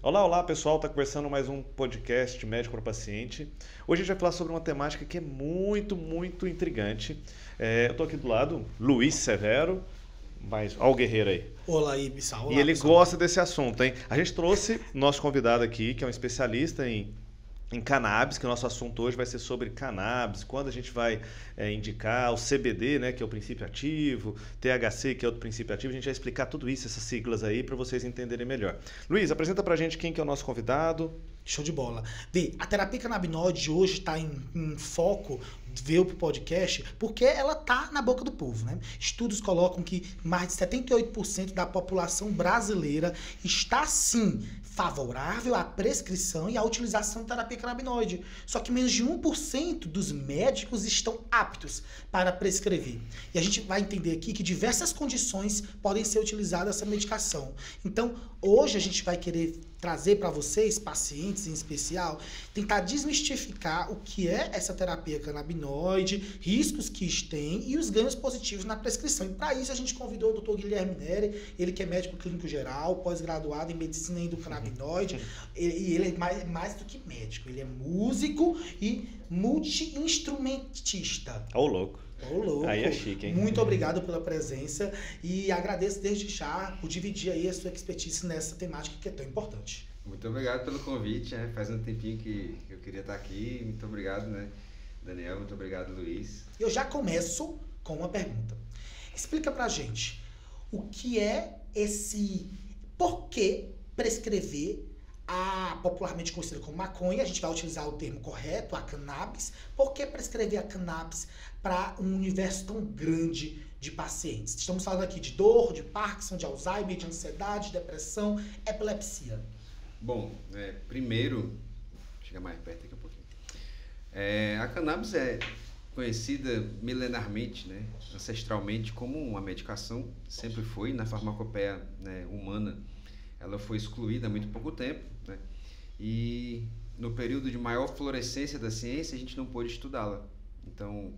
Olá, olá pessoal, está conversando mais um podcast Médico para Paciente. Hoje a gente vai falar sobre uma temática que é muito intrigante. Eu estou aqui do lado, Luiz Severo, mas olha o guerreiro aí. Olá, Ibissa. Olá, E ele pessoal. gosta desse assunto, hein? A gente trouxe nosso convidado aqui, que é um especialista em cannabis, que o nosso assunto hoje vai ser sobre cannabis, quando a gente vai indicar o CBD, né, que é o princípio ativo, THC, que é outro princípio ativo, a gente vai explicar tudo isso, essas siglas aí, para vocês entenderem melhor. Luiz, apresenta pra gente quem que é o nosso convidado. Show de bola. Vê, a terapia canabinoide hoje está em foco, veio pro podcast, porque ela tá na boca do povo, né? Estudos colocam que mais de 78% da população brasileira está, sim, favorável à prescrição e à utilização de terapia canabinoide. Só que menos de 1% dos médicos estão aptos para prescrever. E a gente vai entender aqui que diversas condições podem ser utilizadas essa medicação. Então, hoje a gente vai querer trazer para vocês, pacientes em especial, tentar desmistificar o que é essa terapia canabinoide, riscos que tem e os ganhos positivos na prescrição. E para isso a gente convidou o Dr. Guilherme Neri, ele que é médico clínico geral, pós-graduado em medicina endocannabinoide, e ele é mais do que médico, ele é músico e multi-instrumentista. Ô, louco. Ô, louco. Aí é chique, hein? Muito obrigado pela presença e agradeço desde já por dividir aí a sua expertise nessa temática que é tão importante. Muito obrigado pelo convite, né? Faz um tempinho que eu queria estar aqui. Muito obrigado, né, Daniel? Muito obrigado, Luiz. Eu já começo com uma pergunta. Explica pra gente o que é esse... Por que prescrever a popularmente conhecida como maconha? A gente vai utilizar o termo correto, a cannabis. Por que prescrever a cannabis para um universo tão grande de pacientes? Estamos falando aqui de dor, de Parkinson, de Alzheimer, de ansiedade, de depressão, epilepsia. Bom, primeiro, chega mais perto aqui um pouquinho. A cannabis é conhecida milenarmente, né, ancestralmente, como uma medicação. Sempre foi na farmacopeia, né, humana. Ela foi excluída há muito pouco tempo, né, e no período de maior florescência da ciência a gente não pôde estudá-la. Então,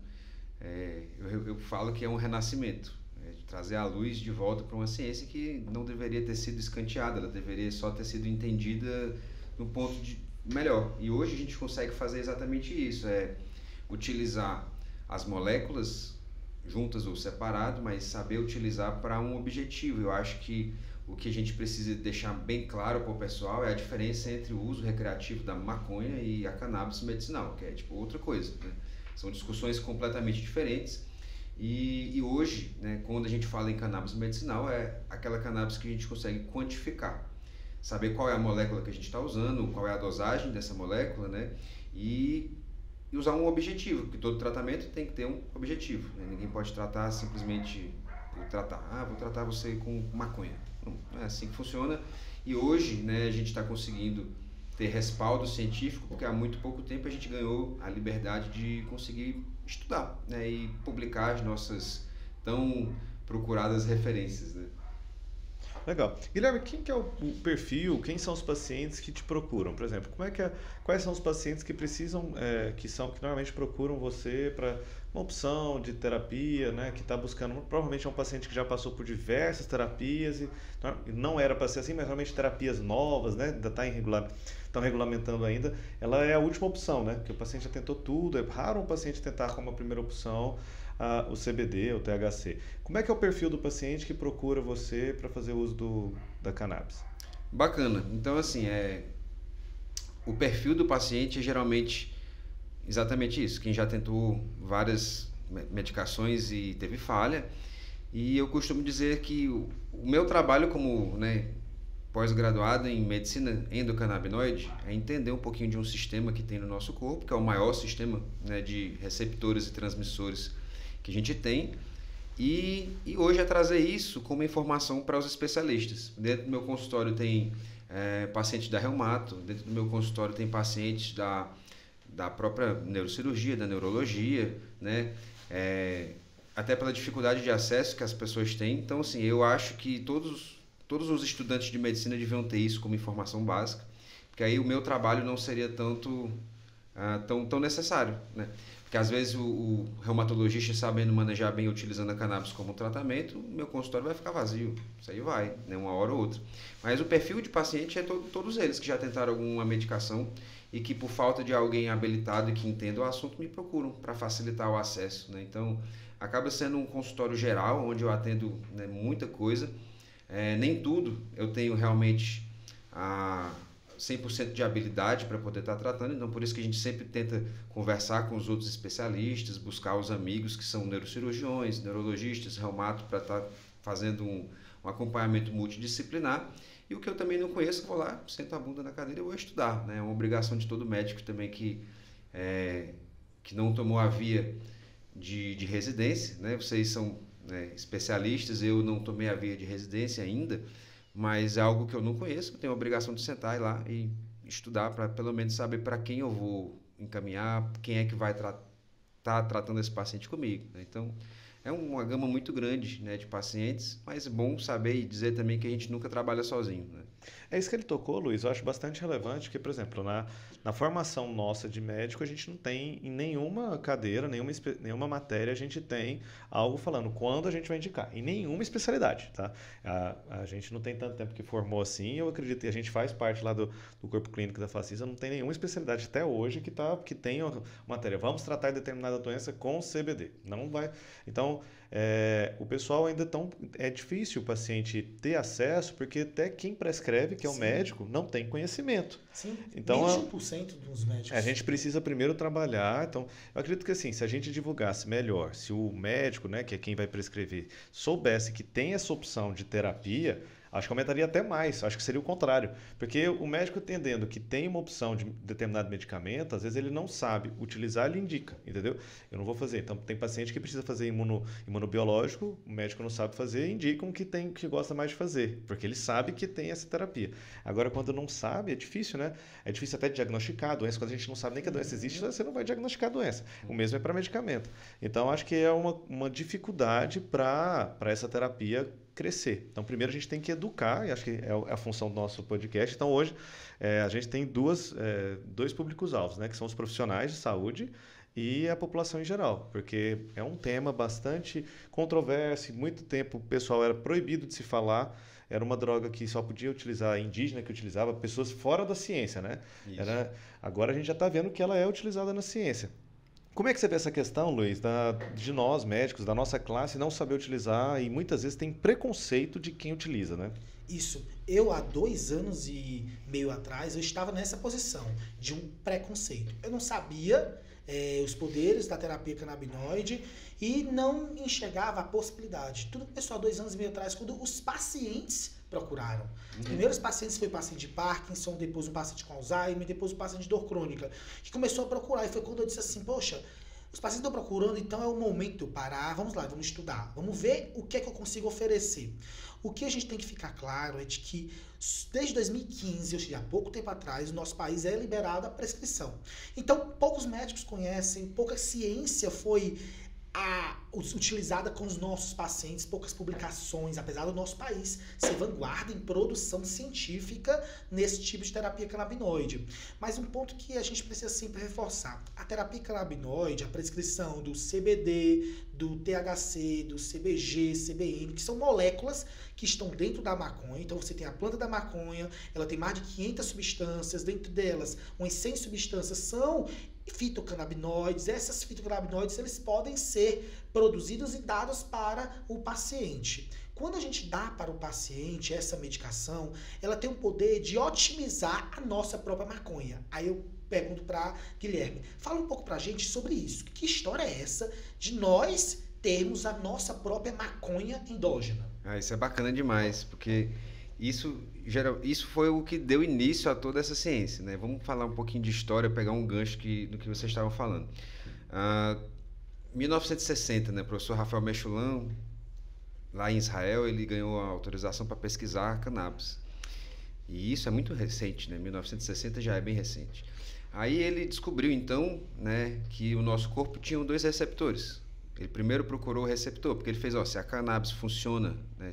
eu falo que é um renascimento, de trazer a luz de volta para uma ciência que não deveria ter sido escanteada, ela deveria só ter sido entendida no ponto melhor. E hoje a gente consegue fazer exatamente isso, utilizar as moléculas juntas ou separado, mas saber utilizar para um objetivo. Eu acho que o que a gente precisa deixar bem claro para o pessoal é a diferença entre o uso recreativo da maconha e a cannabis medicinal, que é tipo outra coisa, né? São discussões completamente diferentes. E hoje, né, quando a gente fala em cannabis medicinal, é aquela cannabis que a gente consegue quantificar, saber qual é a molécula que a gente está usando, qual é a dosagem dessa molécula, né, e usar um objetivo, porque todo tratamento tem que ter um objetivo, né? Ninguém pode tratar simplesmente por tratar, vou tratar você com maconha. Não é assim que funciona. E hoje, né, a gente está conseguindo ter respaldo científico, porque há muito pouco tempo a gente ganhou a liberdade de conseguir estudar, né, e publicar as nossas tão procuradas referências, né? Legal. Guilherme, quem que é o perfil, quem são os pacientes que te procuram? Por exemplo, quais são os pacientes que precisam, que normalmente procuram você para uma opção de terapia, né, que está buscando, provavelmente é um paciente que já passou por diversas terapias e não era para ser assim, mas realmente terapias novas, né, ainda estão regulamentando ainda, ela é a última opção, né, porque o paciente já tentou tudo, é raro um paciente tentar como a primeira opção o CBD, o THC. Como é que é o perfil do paciente que procura você para fazer uso da cannabis? Bacana. Então, assim, o perfil do paciente é geralmente exatamente isso. Quem já tentou várias medicações e teve falha. E eu costumo dizer que o meu trabalho como, né, pós-graduado em medicina endocannabinoide é entender um pouquinho de um sistema que tem no nosso corpo, que é o maior sistema, né, de receptores e transmissores que a gente tem, e hoje é trazer isso como informação para os especialistas. Dentro do meu consultório tem pacientes da reumato, dentro do meu consultório tem pacientes da própria neurocirurgia, da neurologia, né? Até pela dificuldade de acesso que as pessoas têm. Então, assim, eu acho que todos os estudantes de medicina deviam ter isso como informação básica, porque aí o meu trabalho não seria tão necessário, né? Porque às vezes o reumatologista, sabendo manejar bem, utilizando a cannabis como tratamento, o meu consultório vai ficar vazio. Isso aí vai, né, uma hora ou outra. Mas o perfil de paciente é todos eles que já tentaram alguma medicação e que por falta de alguém habilitado e que entenda o assunto me procuram para facilitar o acesso, né? Então, acaba sendo um consultório geral, onde eu atendo, né, muita coisa. Nem tudo eu tenho realmente a 100% de habilidade para poder estar tratando, então por isso que a gente sempre tenta conversar com os outros especialistas, buscar os amigos que são neurocirurgiões, neurologistas, reumato, para estar fazendo um acompanhamento multidisciplinar. E o que eu também não conheço, eu vou lá, sento a bunda na cadeira e vou estudar, né? É uma obrigação de todo médico também que não tomou a via de residência, né? Vocês são, né, especialistas, eu não tomei a via de residência ainda, mas é algo que eu não conheço, eu tenho a obrigação de sentar lá e estudar para pelo menos saber para quem eu vou encaminhar, quem é que vai estar tratando esse paciente comigo, né? Então, é uma gama muito grande, né, de pacientes, mas é bom saber e dizer também que a gente nunca trabalha sozinho, né? É isso que ele tocou, Luiz, eu acho bastante relevante, porque, por exemplo, na formação nossa de médico, a gente não tem em nenhuma cadeira, nenhuma matéria, a gente tem algo falando quando a gente vai indicar, em nenhuma especialidade, tá? A gente não tem tanto tempo que formou assim, eu acredito que a gente faz parte lá do corpo clínico da Facisa, não tem nenhuma especialidade até hoje que tenha matéria, vamos tratar determinada doença com CBD, não vai, então... o pessoal ainda é difícil o paciente ter acesso, porque até quem prescreve, que é o médico, não tem conhecimento. Sim, então, menos de 1% dos médicos. A gente precisa primeiro trabalhar. Então, eu acredito que assim, se a gente divulgasse melhor, se o médico, né, que é quem vai prescrever, soubesse que tem essa opção de terapia, acho que aumentaria até mais, acho que seria o contrário. Porque o médico entendendo que tem uma opção de determinado medicamento, às vezes ele não sabe utilizar, ele indica, entendeu? Eu não vou fazer. Então, tem paciente que precisa fazer imunobiológico, o médico não sabe fazer, indicam que gosta mais de fazer, porque ele sabe que tem essa terapia. Agora, quando não sabe, é difícil, né? É difícil até diagnosticar a doença. Quando a gente não sabe nem que a doença existe, você não vai diagnosticar a doença. O mesmo é para medicamento. Então, acho que é uma dificuldade para essa terapia crescer. Então, primeiro a gente tem que educar, e acho que é a função do nosso podcast. Então, hoje, a gente tem dois públicos-alvos, né, que são os profissionais de saúde e a população em geral, porque é um tema bastante controverso, muito tempo o pessoal era proibido de se falar, era uma droga que só podia utilizar indígena, que utilizava pessoas fora da ciência, né? Agora a gente já está vendo que ela é utilizada na ciência. Como é que você vê essa questão, Luiz, de nós, médicos, da nossa classe, não saber utilizar e muitas vezes tem preconceito de quem utiliza, né? Isso. Eu, há 2 anos e meio atrás, eu estava nessa posição de um preconceito. Eu não sabia os poderes da terapia canabinoide e não enxergava a possibilidade. Tudo começou há 2 anos e meio atrás, quando os pacientes procuraram. Os primeiros pacientes foi o paciente de Parkinson, depois um paciente com Alzheimer, depois um paciente de dor crônica, que começou a procurar. E foi quando eu disse assim, poxa, os pacientes estão procurando, então é o momento de eu parar, vamos lá, vamos estudar, vamos ver o que é que eu consigo oferecer. O que a gente tem que ficar claro é de que desde 2015, ou seja, há pouco tempo atrás, o nosso país é liberado a prescrição. Então, poucos médicos conhecem, pouca ciência foi utilizada com os nossos pacientes, poucas publicações, apesar do nosso país ser vanguarda em produção científica nesse tipo de terapia canabinoide. Mas um ponto que a gente precisa sempre reforçar, a terapia canabinoide, a prescrição do CBD, do THC, do CBG, CBN, que são moléculas que estão dentro da maconha. Então você tem a planta da maconha, ela tem mais de 500 substâncias, dentro delas umas 100 substâncias são fitocannabinoides. Essas fitocannabinoides eles podem ser produzidos e dados para o paciente. Quando a gente dá para o paciente essa medicação, ela tem o poder de otimizar a nossa própria maconha. Aí eu pergunto para Guilherme, fala um pouco para a gente sobre isso. Que história é essa de nós termos a nossa própria maconha endógena? Isso é bacana demais, porque isso foi o que deu início a toda essa ciência, né? Vamos falar um pouquinho de história, pegar um gancho do que vocês estavam falando. 1960, né? O professor Rafael Mechoulam, lá em Israel, ele ganhou a autorização para pesquisar cannabis. E isso é muito recente, né? 1960 já é bem recente. Aí ele descobriu, então, né, que o nosso corpo tinha 2 receptores. Ele primeiro procurou o receptor, porque ele fez, se a cannabis funciona, né?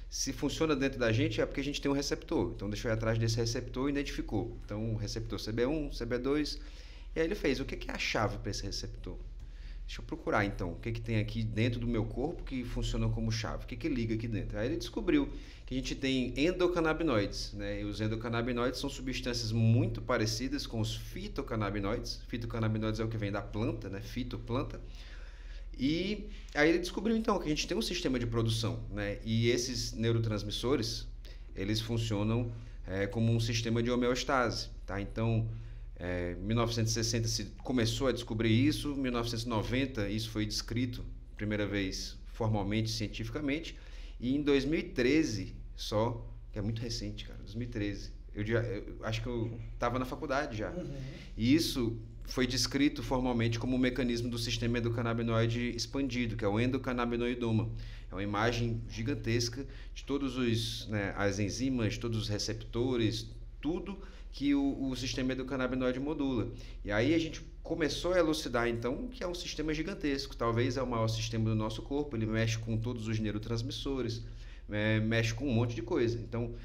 Se funciona dentro da gente é porque a gente tem um receptor. Então, deixou ir atrás desse receptor e identificou. Então, o receptor CB1, CB2 E aí ele fez, o que é a chave para esse receptor? Deixa eu procurar então, o que tem aqui dentro do meu corpo que funciona como chave, o que liga aqui dentro? Aí ele descobriu que a gente tem endocannabinoides, né? E os endocannabinoides são substâncias muito parecidas com os fitocannabinoides. Fitocannabinoides é o que vem da planta, né? Fitoplanta. E aí ele descobriu então que a gente tem um sistema de produção, né? E esses neurotransmissores, eles funcionam como um sistema de homeostase, tá? Então, em 1960 se começou a descobrir isso, em 1990 isso foi descrito primeira vez formalmente, cientificamente, e em 2013 só, que é muito recente, cara, 2013, eu acho que eu estava na faculdade já, e isso foi descrito formalmente como um mecanismo do sistema endocannabinoide expandido, que é o endocannabinoidoma. É uma imagem gigantesca de todos as enzimas, todos os receptores, tudo que o sistema endocannabinoide modula. E aí a gente começou a elucidar, então, que é um sistema gigantesco. Talvez é o maior sistema do nosso corpo, ele mexe com todos os neurotransmissores, mexe com um monte de coisa. Então,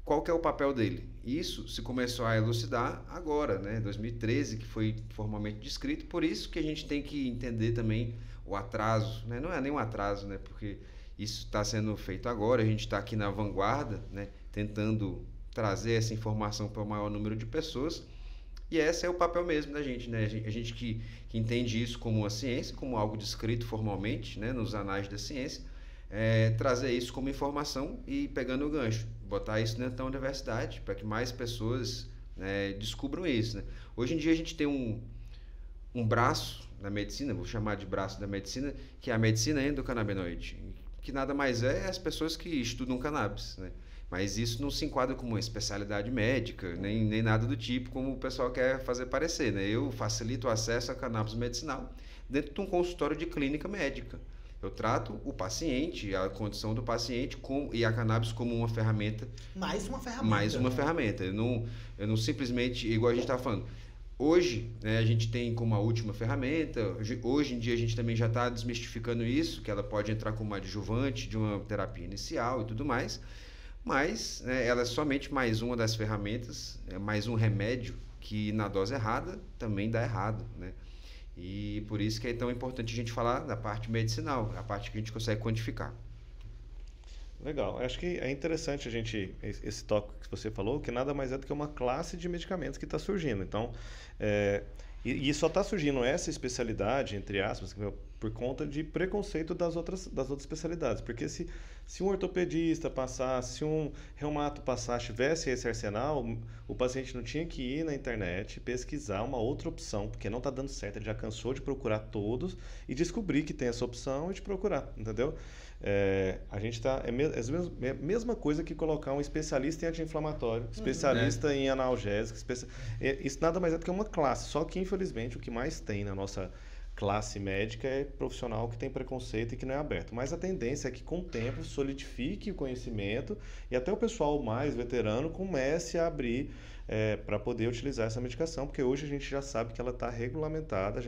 qual que é o papel dele? Isso se começou a elucidar agora, né? 2013, que foi formalmente descrito. Por isso que a gente tem que entender também o atraso, né? Não é nem um atraso, né? Porque isso está sendo feito agora, a gente está aqui na vanguarda, né? Tentando trazer essa informação para o maior número de pessoas, e esse é o papel mesmo da gente, né? A gente que entende isso como uma ciência, como algo descrito formalmente, né? Nos anais da ciência, trazer isso como informação e pegando o gancho, botar isso dentro da universidade para que mais pessoas, né, descubram isso, né? Hoje em dia a gente tem um braço da medicina, vou chamar de braço da medicina, que é a medicina endocannabinoide, que nada mais é as pessoas que estudam cannabis, né? Mas isso não se enquadra como uma especialidade médica, nem nada do tipo, como o pessoal quer fazer parecer, né? Eu facilito o acesso a cannabis medicinal dentro de um consultório de clínica médica. Eu trato o paciente, a condição do paciente e a cannabis como uma ferramenta. Mais uma ferramenta. Mais uma ferramenta. Eu não simplesmente, igual a gente estava falando, hoje, né, a gente tem como a última ferramenta, hoje em dia a gente também já está desmistificando isso, que ela pode entrar como adjuvante de uma terapia inicial e tudo mais, mas, né, ela é somente mais uma das ferramentas, mais um remédio que na dose errada também dá errado, né? E por isso que é tão importante a gente falar da parte medicinal, a parte que a gente consegue quantificar. Legal. Acho que é interessante esse toque que você falou, que nada mais é do que uma classe de medicamentos que está surgindo. Então, e só está surgindo essa especialidade, entre aspas, por conta de preconceito das outras especialidades. Porque se um ortopedista passasse, se um reumato passasse, tivesse esse arsenal, o paciente não tinha que ir na internet pesquisar uma outra opção, porque não está dando certo, ele já cansou de procurar todos e descobrir que tem essa opção e de procurar, entendeu? A gente está é a mesma coisa que colocar um especialista em anti-inflamatório, especialista em analgésico, isso nada mais é do que uma classe, só que infelizmente o que mais tem na nossa classe médica é profissional que tem preconceito e que não é aberto, mas a tendência é que com o tempo solidifique o conhecimento e até o pessoal mais veterano comece a abrir para poder utilizar essa medicação, porque hoje a gente já sabe que ela está regulamentada,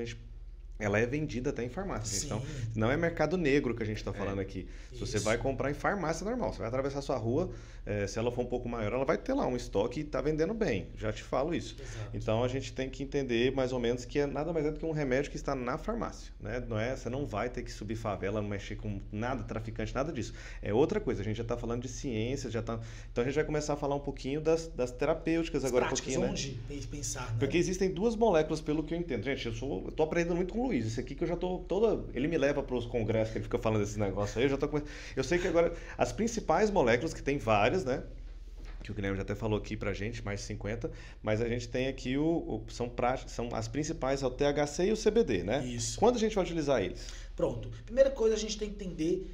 ela é vendida até em farmácia. Então, não é mercado negro que a gente está falando aqui. Se você vai comprar em farmácia, normal. Você vai atravessar a sua rua, se ela for um pouco maior, ela vai ter lá um estoque e está vendendo bem. Já te falo isso. Exato. Então, a gente tem que entender mais ou menos que nada mais é do que um remédio que está na farmácia. Né? Você não vai ter que subir favela, não mexer com nada, traficante, nada disso. É outra coisa. A gente já está falando de ciência, então a gente vai começar a falar um pouquinho das terapêuticas agora. Práticas, um pouquinho, onde pensar, né? Porque existem duas moléculas, pelo que eu entendo. Gente, eu tô aprendendo muito com o Luiz. Esse aqui que eu já tô ele me leva para os congressos que ele fica falando desses negócios aí, eu sei que agora as principais moléculas, que tem várias, né? Que o Guilherme já até falou aqui pra gente, mais de 50, mas a gente tem aqui são as principais, é o THC e o CBD, né? Isso. Quando a gente vai utilizar eles? Pronto. Primeira coisa, a gente tem que entender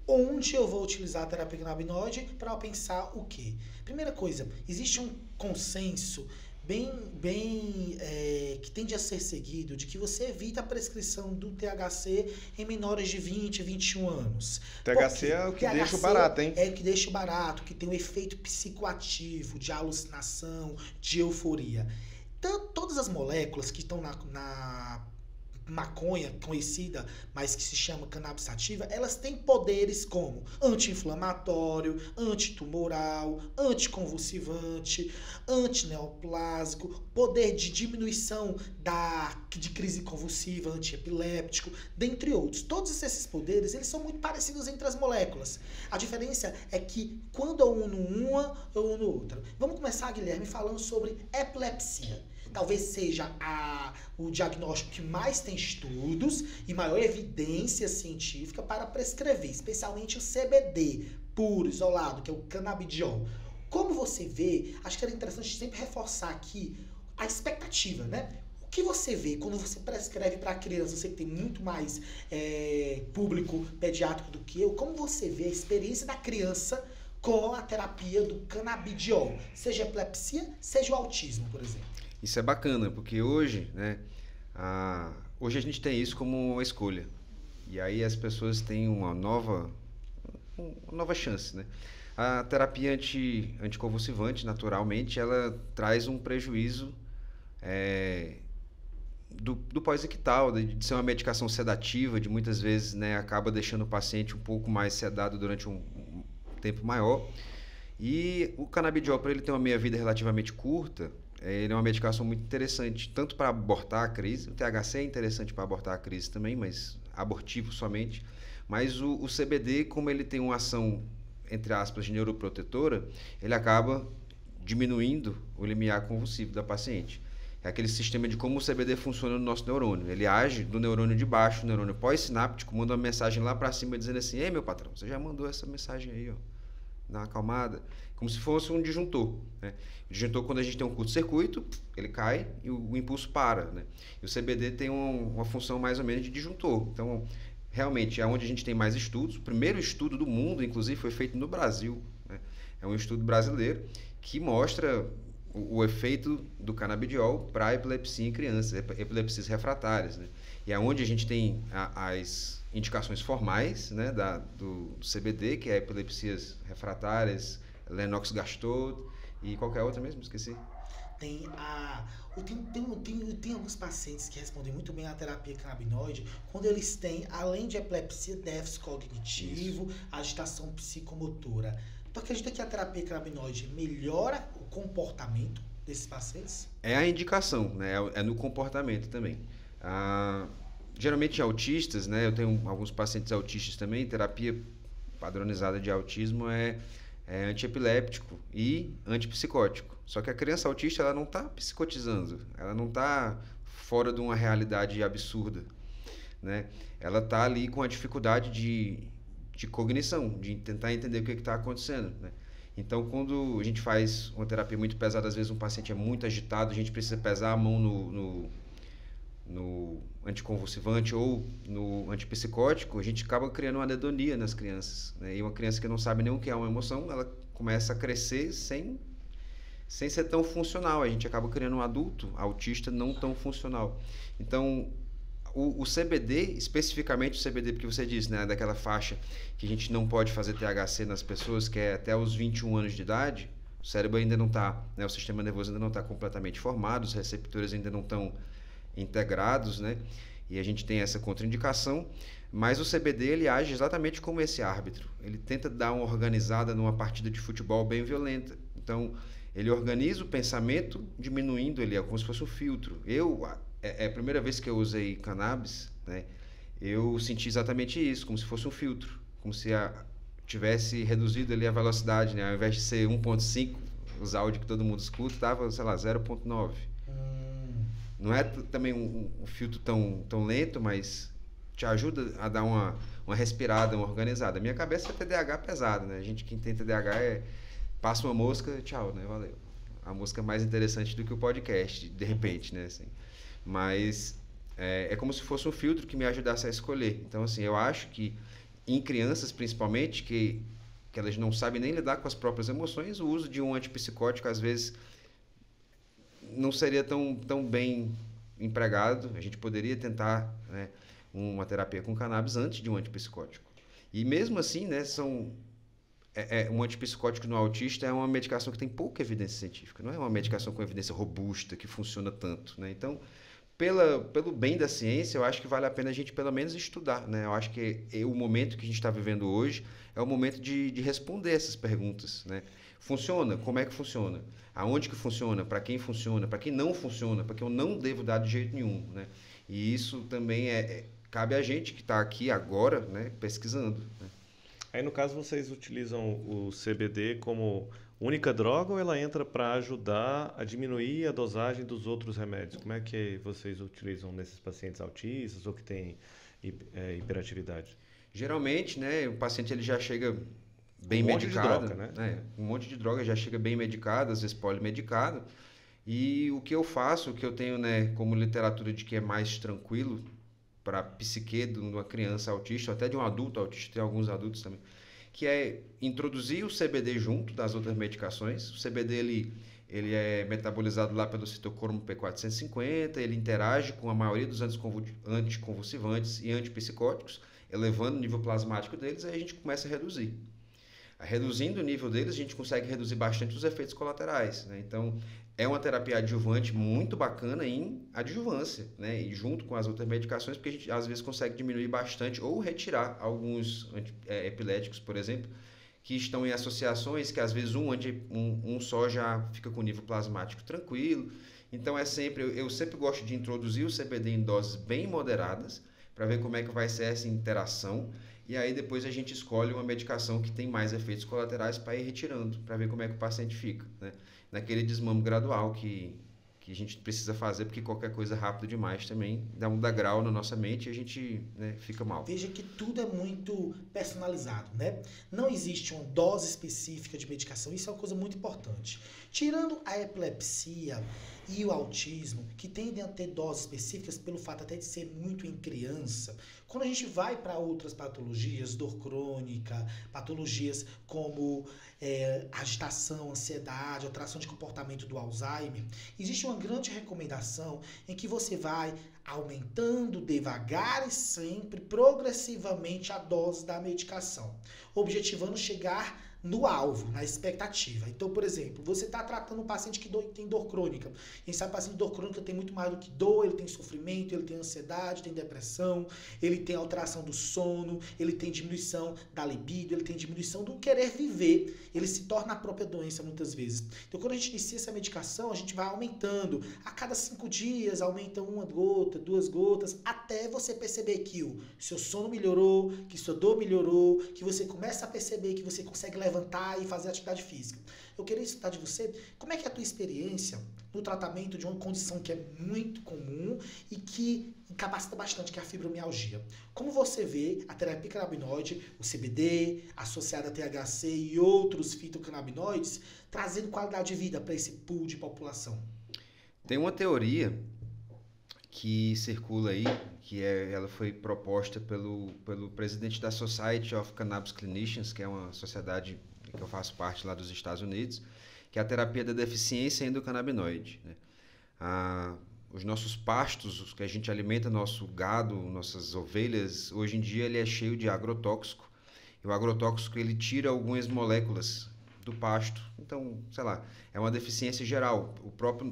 onde eu vou utilizar a terapia canabinoide para pensar o quê? Primeira coisa, existe um consenso que tende a ser seguido, de que você evita a prescrição do THC em menores de 20, 21 anos. THC é o que deixa o barato, hein? É o que deixa o barato, que tem um efeito psicoativo, de alucinação, de euforia. Então, todas as moléculas que estão maconha conhecida, mas que se chama cannabis sativa, elas têm poderes como anti-inflamatório, antitumoral, anticonvulsivante, antineoplásico, poder de diminuição de crise convulsiva, antiepiléptico, dentre outros. Todos esses poderes, eles são muito parecidos entre as moléculas. A diferença é que quando eu uno uma, eu uno outra. Vamos começar, Guilherme, falando sobre epilepsia. Talvez seja o diagnóstico que mais tem estudos e maior evidência científica para prescrever, especialmente o CBD puro, isolado, que é o canabidiol. Como você vê, acho que era interessante sempre reforçar aqui a expectativa, né? O que você vê quando você prescreve para criança? Você que tem muito mais público pediátrico do que eu. Como você vê a experiência da criança com a terapia do canabidiol? Seja epilepsia, seja o autismo, por exemplo. Isso é bacana, porque hoje, né, hoje a gente tem isso como uma escolha. E aí as pessoas têm uma nova chance, né? A terapia anticonvulsivante, naturalmente, ela traz um prejuízo do pós-ictal, de ser uma medicação sedativa, de muitas vezes, né, acaba deixando o paciente um pouco mais sedado durante um tempo maior. E o canabidiol, para ele ter uma meia-vida relativamente curta, ele é uma medicação muito interessante, tanto para abortar a crise. O THC é interessante para abortar a crise também, mas abortivo somente. Mas o CBD, como ele tem uma ação, entre aspas, de neuroprotetora, ele acaba diminuindo o limiar convulsivo da paciente. É aquele sistema de como o CBD funciona no nosso neurônio. Ele age do neurônio de baixo, o neurônio pós-sináptico, manda uma mensagem lá para cima dizendo assim: ei, meu patrão, você já mandou essa mensagem aí, ó. Dá uma acalmada. Como se fosse um disjuntor, né? O disjuntor, quando a gente tem um curto-circuito, ele cai e o impulso para, né? E o CBD tem uma função mais ou menos de disjuntor. Então, realmente, é onde a gente tem mais estudos. O primeiro estudo do mundo, inclusive, foi feito no Brasil, né? É um estudo brasileiro que mostra o efeito do canabidiol para epilepsia em crianças, epilepsias refratárias, né? E é onde a gente tem as indicações formais, né, do CBD, que é epilepsias refratárias, Lennox-Gastaut e qualquer outra mesmo, esqueci. Tem alguns pacientes que respondem muito bem à terapia canabinoide quando eles têm, além de epilepsia, déficit cognitivo, agitação psicomotora. Tu acredita que a terapia canabinoide melhora o comportamento desses pacientes? É a indicação, né? É no comportamento também. Geralmente autistas, né? Eu tenho alguns pacientes autistas também. Terapia padronizada de autismo é antiepiléptico e antipsicótico. Só que a criança autista, ela não está psicotizando, ela não está fora de uma realidade absurda, né? Ela está ali com a dificuldade de cognição, de tentar entender o que está acontecendo, né? Então, quando a gente faz uma terapia muito pesada, às vezes um paciente é muito agitado, a gente precisa pesar a mão no anticonvulsivante ou no antipsicótico, a gente acaba criando uma anedonia nas crianças, né? E uma criança que não sabe nem o que é uma emoção, ela começa a crescer sem ser tão funcional. A gente acaba criando um adulto autista não tão funcional. Então, o CBD, especificamente o CBD, porque você disse, né, daquela faixa que a gente não pode fazer THC nas pessoas, que é até os 21 anos de idade, o cérebro ainda não está, né, o sistema nervoso ainda não está completamente formado, os receptores ainda não estão integrados, né, e a gente tem essa contraindicação, mas o CBD, ele age exatamente como esse árbitro. Ele tenta dar uma organizada numa partida de futebol bem violenta. Então, ele organiza o pensamento, diminuindo ele, é como se fosse um filtro. É a primeira vez que eu usei cannabis, né, eu senti exatamente isso, como se fosse um filtro, como se tivesse reduzido ali a velocidade, né, ao invés de ser 1.5, os áudios que todo mundo escuta, estava, sei lá, 0.9. Não é também um filtro tão lento, mas te ajuda a dar uma respirada, uma organizada. Minha cabeça é TDAH pesada, né? A gente que tem TDAH passa uma mosca, tchau, né? Valeu. A mosca é mais interessante do que o podcast, de repente, né? Assim, mas é como se fosse um filtro que me ajudasse a escolher. Então, assim, eu acho que em crianças, principalmente, que elas não sabem nem lidar com as próprias emoções, o uso de um antipsicótico, às vezes, não seria tão bem empregado. A gente poderia tentar, né, uma terapia com cannabis antes de um antipsicótico. E mesmo assim, né, um antipsicótico no autista é uma medicação que tem pouca evidência científica, não é uma medicação com evidência robusta, que funciona tanto, né? Então, pelo bem da ciência, eu acho que vale a pena a gente pelo menos estudar, né? Eu acho que o momento que a gente está vivendo hoje é o momento de responder essas perguntas, né? Funciona? Como é que funciona? Aonde que funciona? Para quem funciona? Para quem não funciona? Para quem eu não devo dar de jeito nenhum, né? E isso também cabe a gente que está aqui agora, né, pesquisando, né? Aí, no caso, vocês utilizam o CBD como única droga ou ela entra para ajudar a diminuir a dosagem dos outros remédios? Como é que vocês utilizam nesses pacientes autistas ou que têm hiperatividade? Geralmente, né, o paciente ele já chega bem Um monte de medicado, droga, né? Um monte de droga, já chega bem medicado, às vezes polimedicado. E o que eu faço, o que eu tenho, né, como literatura de que é mais tranquilo para a psique de uma criança autista, até de um adulto autista, tem alguns adultos também, que é introduzir o CBD junto das outras medicações. O CBD ele é metabolizado lá pelo citocromo P450, ele interage com a maioria dos anticonvulsivantes e antipsicóticos, elevando o nível plasmático deles, aí a gente começa a reduzir. Reduzindo o nível deles, a gente consegue reduzir bastante os efeitos colaterais, né? Então, é uma terapia adjuvante muito bacana em adjuvância, né? E junto com as outras medicações, porque a gente às vezes consegue diminuir bastante ou retirar alguns epiléticos, por exemplo, que estão em associações que às vezes um só já fica com nível plasmático tranquilo. Então, eu sempre gosto de introduzir o CBD em doses bem moderadas para ver como é que vai ser essa interação. E aí depois a gente escolhe uma medicação que tem mais efeitos colaterais para ir retirando, para ver como é que o paciente fica, né? Naquele desmame gradual que a gente precisa fazer, porque qualquer coisa rápido demais também dá um degrau na nossa mente e a gente, né, fica mal. Veja que tudo é muito personalizado, né? Não existe uma dose específica de medicação, isso é uma coisa muito importante. Tirando a epilepsia e o autismo, que tendem a ter doses específicas pelo fato até de ser muito em criança, quando a gente vai para outras patologias, dor crônica, patologias como agitação, ansiedade, alteração de comportamento do Alzheimer, existe uma grande recomendação em que você vai aumentando devagar e sempre, progressivamente, a dose da medicação, objetivando chegar no alvo, na expectativa. Então, por exemplo, você está tratando um paciente que tem dor crônica. A gente sabe que o paciente de dor crônica tem muito mais do que dor, ele tem sofrimento, ele tem ansiedade, tem depressão, ele tem alteração do sono, ele tem diminuição da libido, ele tem diminuição do querer viver, ele se torna a própria doença muitas vezes. Então, quando a gente inicia essa medicação, a gente vai aumentando. A cada 5 dias, aumenta 1 gota, 2 gotas, até você perceber que o seu sono melhorou, que sua dor melhorou, que você começa a perceber que você consegue levantar e fazer atividade física. Eu queria escutar de você, como é que é a tua experiência no tratamento de uma condição que é muito comum e que incapacita bastante, que é a fibromialgia. Como você vê a terapia canabinoide, o CBD, associada a THC e outros fitocannabinoides, trazendo qualidade de vida para esse pool de população? Tem uma teoria que circula aí, ela foi proposta pelo presidente da Society of Cannabis Clinicians, que é uma sociedade que eu faço parte lá dos Estados Unidos, que é a terapia da deficiência endocannabinoide, né? Os nossos pastos, os que a gente alimenta, nosso gado, nossas ovelhas, hoje em dia ele é cheio de agrotóxico. E o agrotóxico ele tira algumas moléculas do pasto. Então, sei lá, é uma deficiência geral.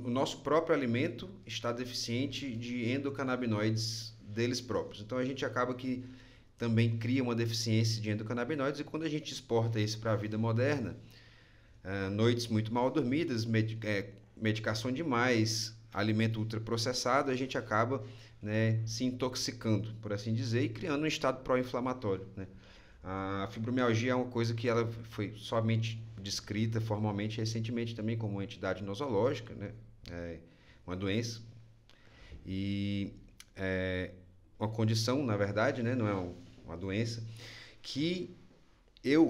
O nosso próprio alimento está deficiente de endocannabinoides deles próprios. Então, a gente acaba que também cria uma deficiência de endocannabinoides e quando a gente exporta isso para a vida moderna, noites muito mal dormidas, medicação demais, alimento ultraprocessado, a gente acaba, né, se intoxicando, por assim dizer, e criando um estado pró-inflamatório, né? A fibromialgia é uma coisa que ela foi somente descrita formalmente recentemente também como uma entidade nosológica, né? Uma doença e uma condição, na verdade, né? Não é uma doença que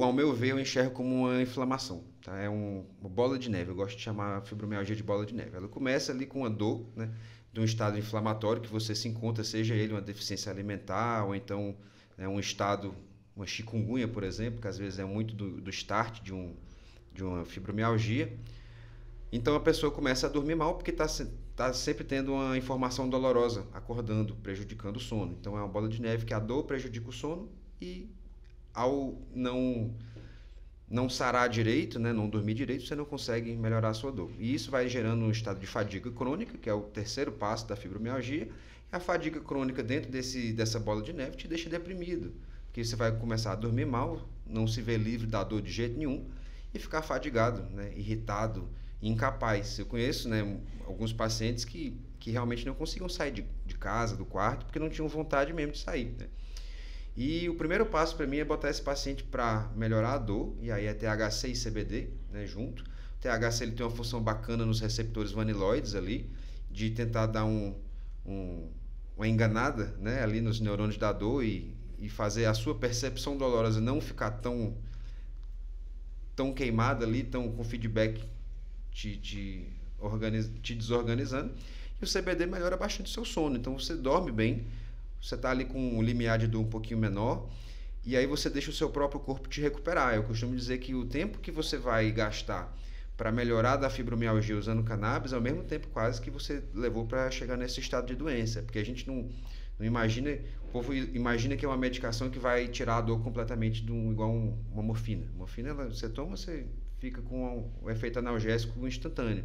ao meu ver, eu enxergo como uma inflamação, tá? É uma bola de neve, eu gosto de chamar a fibromialgia de bola de neve. Ela começa ali com uma dor, né, de um estado inflamatório que você se encontra, seja ele uma deficiência alimentar ou então, né, um estado, uma chikungunya, por exemplo, que às vezes é muito do start de uma fibromialgia. Então a pessoa começa a dormir mal porque está sempre tendo uma informação dolorosa, acordando, prejudicando o sono. Então é uma bola de neve que a dor prejudica o sono e ao não não sarar direito, né, não dormir direito, você não consegue melhorar a sua dor. E isso vai gerando um estado de fadiga crônica, que é o terceiro passo da fibromialgia. A fadiga crônica dentro dessa bola de neve te deixa deprimido, porque você vai começar a dormir mal, não se vê livre da dor de jeito nenhum e ficar fadigado, né, irritado, incapaz. Eu conheço, né, alguns pacientes que realmente não conseguiam sair de casa, do quarto, porque não tinham vontade mesmo de sair, né? E o primeiro passo para mim é botar esse paciente para melhorar a dor, e aí é THC e CBD, né, junto. O THC ele tem uma função bacana nos receptores vaniloides ali, de tentar dar uma enganada, né, ali nos neurônios da dor e fazer a sua percepção dolorosa não ficar tão queimada ali, tão com feedback te desorganizando. E o CBD melhora bastante o seu sono, então você dorme bem, você está ali com um limiar de dor um pouquinho menor, e aí você deixa o seu próprio corpo te recuperar. Eu costumo dizer que o tempo que você vai gastar para melhorar da fibromialgia usando cannabis é o mesmo tempo quase que você levou para chegar nesse estado de doença, porque a gente não imagina, o povo imagina que é uma medicação que vai tirar a dor completamente igual uma morfina. Morfina, você toma, você fica com o efeito analgésico instantâneo.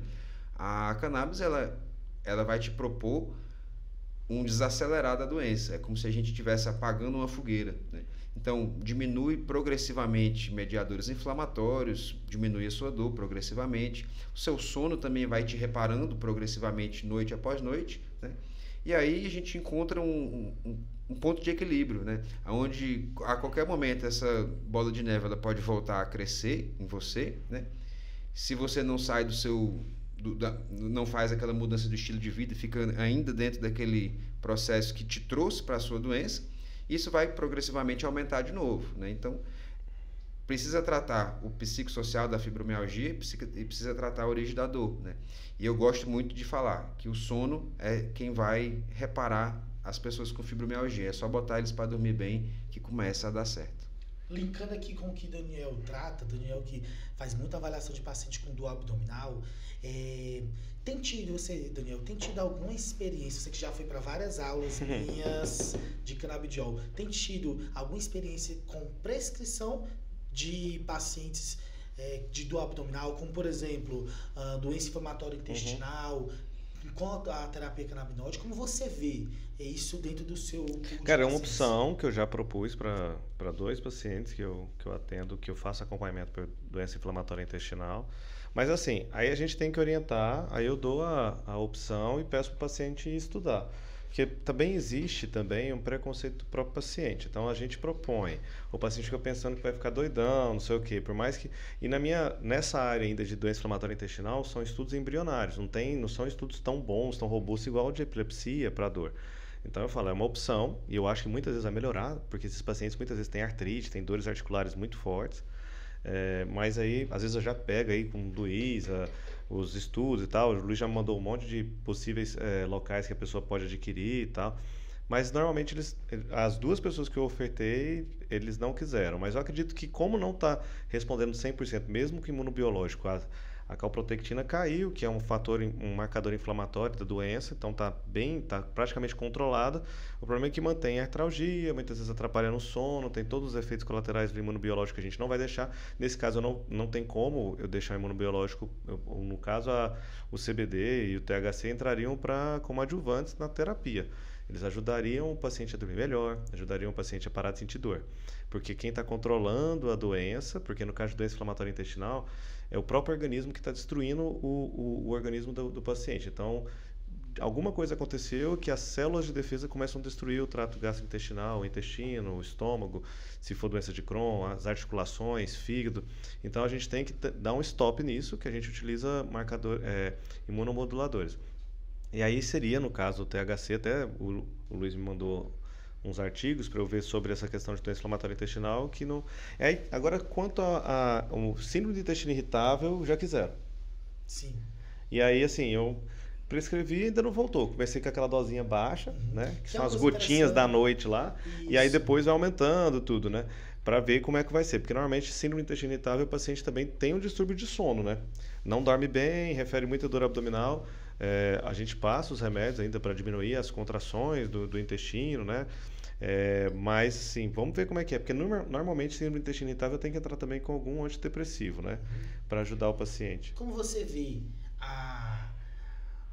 A cannabis, ela vai te propor um desacelerar da doença. É como se a gente estivesse apagando uma fogueira, né? Então, diminui progressivamente mediadores inflamatórios, diminui a sua dor progressivamente. O seu sono também vai te reparando progressivamente noite após noite, né? E aí a gente encontra um ponto de equilíbrio, né? Onde a qualquer momento essa bola de neve ela pode voltar a crescer em você, né? Se você não sai não faz aquela mudança do estilo de vida, fica ainda dentro daquele processo que te trouxe para a sua doença, isso vai progressivamente aumentar de novo, né? Então, precisa tratar o psicossocial da fibromialgia e precisa tratar a origem da dor, né? E eu gosto muito de falar que o sono é quem vai reparar as pessoas com fibromialgia. É só botar eles para dormir bem que começa a dar certo. Linkando aqui com o que Daniel trata, Daniel que faz muita avaliação de paciente com dor abdominal, Daniel, tem tido alguma experiência, você que já foi para várias aulas minhas de canabidiol, tem tido alguma experiência com prescrição de pacientes de dor abdominal, como por exemplo, doença inflamatória intestinal, com a terapia canabinoide, como você vê isso dentro do seu... Cara, é uma opção que eu já propus para 2 pacientes que eu atendo, que eu faço acompanhamento por doença inflamatória intestinal. Mas assim, aí a gente tem que orientar, aí eu dou a opção e peço para o paciente estudar. Porque também existe um preconceito do próprio paciente. Então a gente propõe, o paciente fica pensando que vai ficar doidão, não sei o quê. Por mais que... E nessa área ainda de doença inflamatória intestinal, são estudos embrionários, não são estudos tão bons, tão robustos, igual o de epilepsia para dor. Então eu falo, é uma opção, e eu acho que muitas vezes vai melhorar, porque esses pacientes muitas vezes têm artrite, têm dores articulares muito fortes. Mas aí, às vezes eu já pego aí com o Luiz, os estudos e tal. O Luiz já me mandou um monte de possíveis locais que a pessoa pode adquirir e tal. Mas normalmente as 2 pessoas que eu ofertei, eles não quiseram. Mas eu acredito que como não está respondendo 100%, mesmo com imunobiológico, a calprotectina caiu, que é um marcador inflamatório da doença, então está praticamente controlada. O problema é que mantém a artralgia, muitas vezes atrapalha no sono, tem todos os efeitos colaterais do imunobiológico que a gente não vai deixar. Nesse caso, não tem como eu deixar o imunobiológico, no caso, o CBD e o THC entrariam como adjuvantes na terapia. Eles ajudariam o paciente a dormir melhor, ajudariam o paciente a parar de sentir dor. Porque quem está controlando a doença, porque no caso de doença inflamatória intestinal, é o próprio organismo que está destruindo o organismo do paciente. Então, alguma coisa aconteceu que as células de defesa começam a destruir o trato gastrointestinal, o intestino, o estômago, se for doença de Crohn, as articulações, fígado. Então, a gente tem que dar um stop nisso, que a gente utiliza imunomoduladores. E aí seria, no caso do THC, até o Luiz me mandou uns artigos para eu ver sobre essa questão de doença inflamatória intestinal, que não... Agora, quanto ao síndrome de intestino irritável, já quiseram. Sim. E aí, assim, eu prescrevi e ainda não voltou. Comecei com aquela dosinha baixa, né? Que são as gotinhas da noite lá. Isso. E aí depois vai aumentando tudo, né? Para ver como é que vai ser. Porque normalmente síndrome de intestino irritável, o paciente também tem um distúrbio de sono, né? não dorme bem, refere muita dor abdominal. A gente passa os remédios ainda para diminuir as contrações do intestino, né? Mas, sim, vamos ver como é que é. Porque normalmente, síndrome do intestino irritável tem que entrar também com algum antidepressivo, né? Para ajudar o paciente. Como você vê a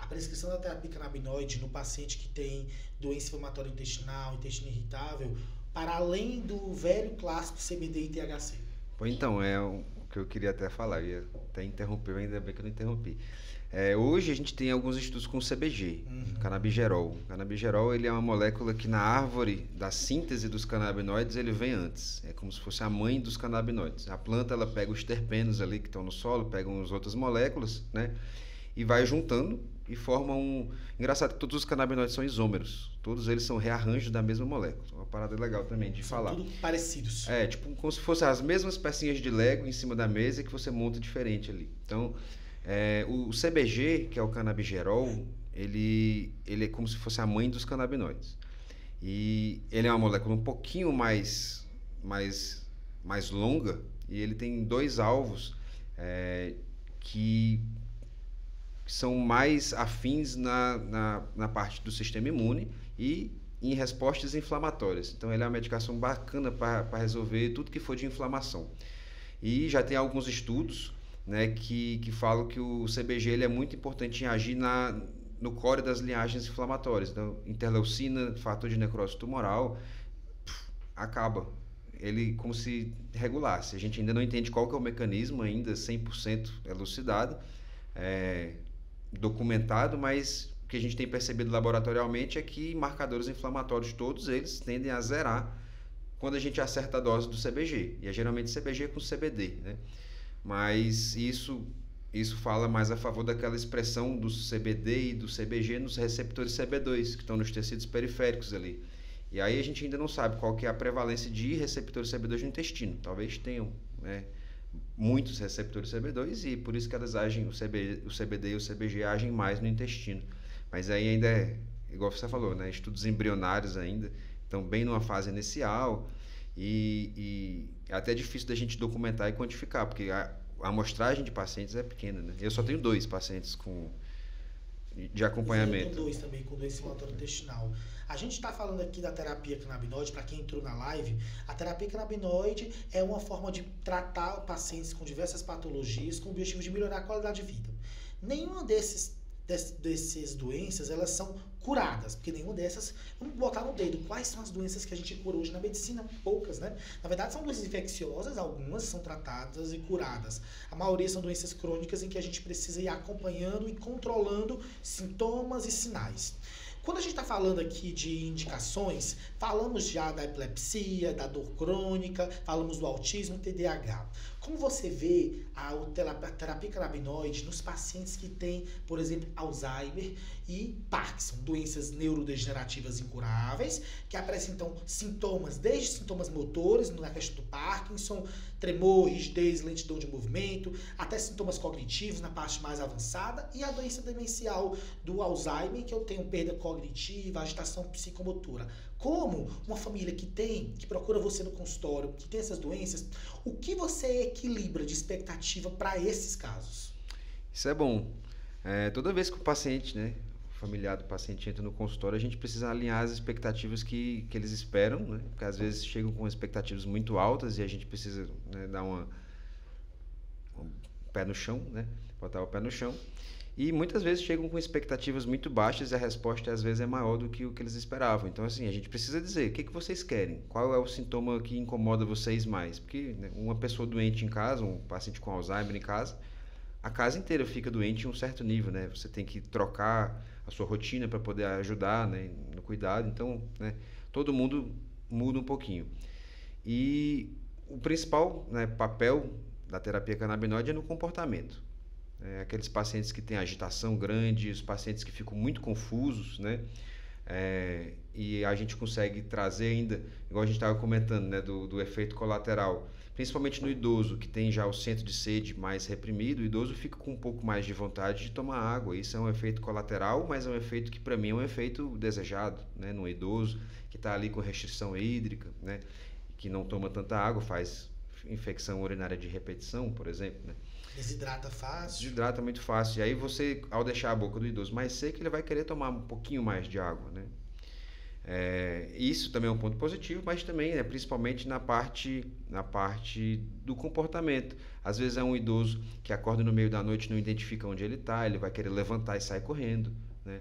prescrição da terapia canabinoide no paciente que tem doença inflamatória intestinal, intestino irritável, para além do velho clássico CBD e THC? Bom, então, é o que eu queria até falar, eu ia até interromper, ainda bem que eu não interrompi. Hoje a gente tem alguns estudos com CBG, canabigerol. O canabigerol, ele é uma molécula que na árvore da síntese dos canabinoides ele vem antes. É como se fosse a mãe dos canabinoides. A planta, ela pega os terpenos ali que estão no solo, pega as outras moléculas, né? E vai juntando e forma um... Engraçado que todos os canabinoides são isômeros. Todos eles são rearranjos da mesma molécula. Uma parada legal também de falar. São tudo parecidos. Tipo como se fossem as mesmas pecinhas de Lego em cima da mesa que você monta diferente ali. Então... o CBG, que é o canabigerol, ele é como se fosse a mãe dos canabinoides. E ele é uma molécula um pouquinho mais longa, e ele tem 2 alvos que são mais afins na parte do sistema imune e em respostas inflamatórias. Então, ele é uma medicação bacana para resolver tudo que for de inflamação. E já tem alguns estudos, né, que falam que o CBG ele é muito importante em agir no core das linhagens inflamatórias. Então, interleucina, fator de necrose tumoral, acaba. Ele como se regulasse. A gente ainda não entende qual que é o mecanismo, ainda 100% elucidado, documentado, mas o que a gente tem percebido laboratorialmente é que marcadores inflamatórios, todos eles, tendem a zerar quando a gente acerta a dose do CBG. E é geralmente CBG com CBD, né? Mas isso fala mais a favor daquela expressão do CBD e do CBG nos receptores CB2, que estão nos tecidos periféricos ali. E aí a gente ainda não sabe qual que é a prevalência de receptores CB2 no intestino. Talvez tenham, né, muitos receptores CB2 e por isso que elas agem, o CBD e o CBG agem mais no intestino. Mas aí ainda é, igual você falou, né, estudos embrionários ainda, estão bem numa fase inicial. E é até difícil da gente documentar e quantificar, porque a amostragem de pacientes é pequena, né? Eu só tenho 2 pacientes de acompanhamento. Eu tenho 2 também, com doença inflamatória intestinal. A gente está falando aqui da terapia canabinoide, para quem entrou na live, a terapia canabinoide é uma forma de tratar pacientes com diversas patologias com o objetivo de melhorar a qualidade de vida. Nenhuma dessas doenças, elas são curadas, porque nenhuma dessas, vamos botar no dedo, quais são as doenças que a gente cura hoje na medicina? Poucas, né? Na verdade são doenças infecciosas, algumas são tratadas e curadas. A maioria são doenças crônicas em que a gente precisa ir acompanhando e controlando sintomas e sinais. Quando a gente está falando aqui de indicações, falamos já da epilepsia, da dor crônica, falamos do autismo, TDAH. Como você vê a terapia canabinoide nos pacientes que têm, por exemplo, Alzheimer e Parkinson, doenças neurodegenerativas incuráveis, que apresentam sintomas, desde sintomas motores, na questão do Parkinson, tremor, rigidez, lentidão de movimento, até sintomas cognitivos na parte mais avançada, e a doença demencial do Alzheimer, que eu tenho perda cognitiva, agitação psicomotora. Como uma família que procura você no consultório, que tem essas doenças, o que você equilibra de expectativa para esses casos? Isso é bom. Toda vez que o paciente, né, o familiar do paciente entra no consultório, a gente precisa alinhar as expectativas que eles esperam, né? Porque às vezes chegam com expectativas muito altas e a gente precisa, né, dar um pé no chão, né? Botar o pé no chão. E muitas vezes chegam com expectativas muito baixas e a resposta às vezes é maior do que o que eles esperavam. Então, assim, a gente precisa dizer o que vocês querem, qual é o sintoma que incomoda vocês mais. Porque, né, uma pessoa doente em casa, um paciente com Alzheimer em casa, a casa inteira fica doente em um certo nível, né? Você tem que trocar a sua rotina para poder ajudar, né, no cuidado. Então, né, todo mundo muda um pouquinho. E o principal, né, papel da terapia canabinoide é no comportamento. Aqueles pacientes que têm agitação grande, os pacientes que ficam muito confusos, né? E a gente consegue trazer ainda, igual a gente estava comentando, né, do efeito colateral, principalmente no idoso, que tem já o centro de sede mais reprimido, o idoso fica com um pouco mais de vontade de tomar água. Isso é um efeito colateral, mas é um efeito que para mim é um efeito desejado, né, no idoso que está ali com restrição hídrica, né, que não toma tanta água, faz infecção urinária de repetição, por exemplo, né? Desidrata fácil. Desidrata muito fácil. E aí você, ao deixar a boca do idoso mais seca, ele vai querer tomar um pouquinho mais de água, né? Isso também é um ponto positivo, mas também, né, principalmente na parte do comportamento. Às vezes é um idoso que acorda no meio da noite e não identifica onde ele está, ele vai querer levantar e sair correndo, né?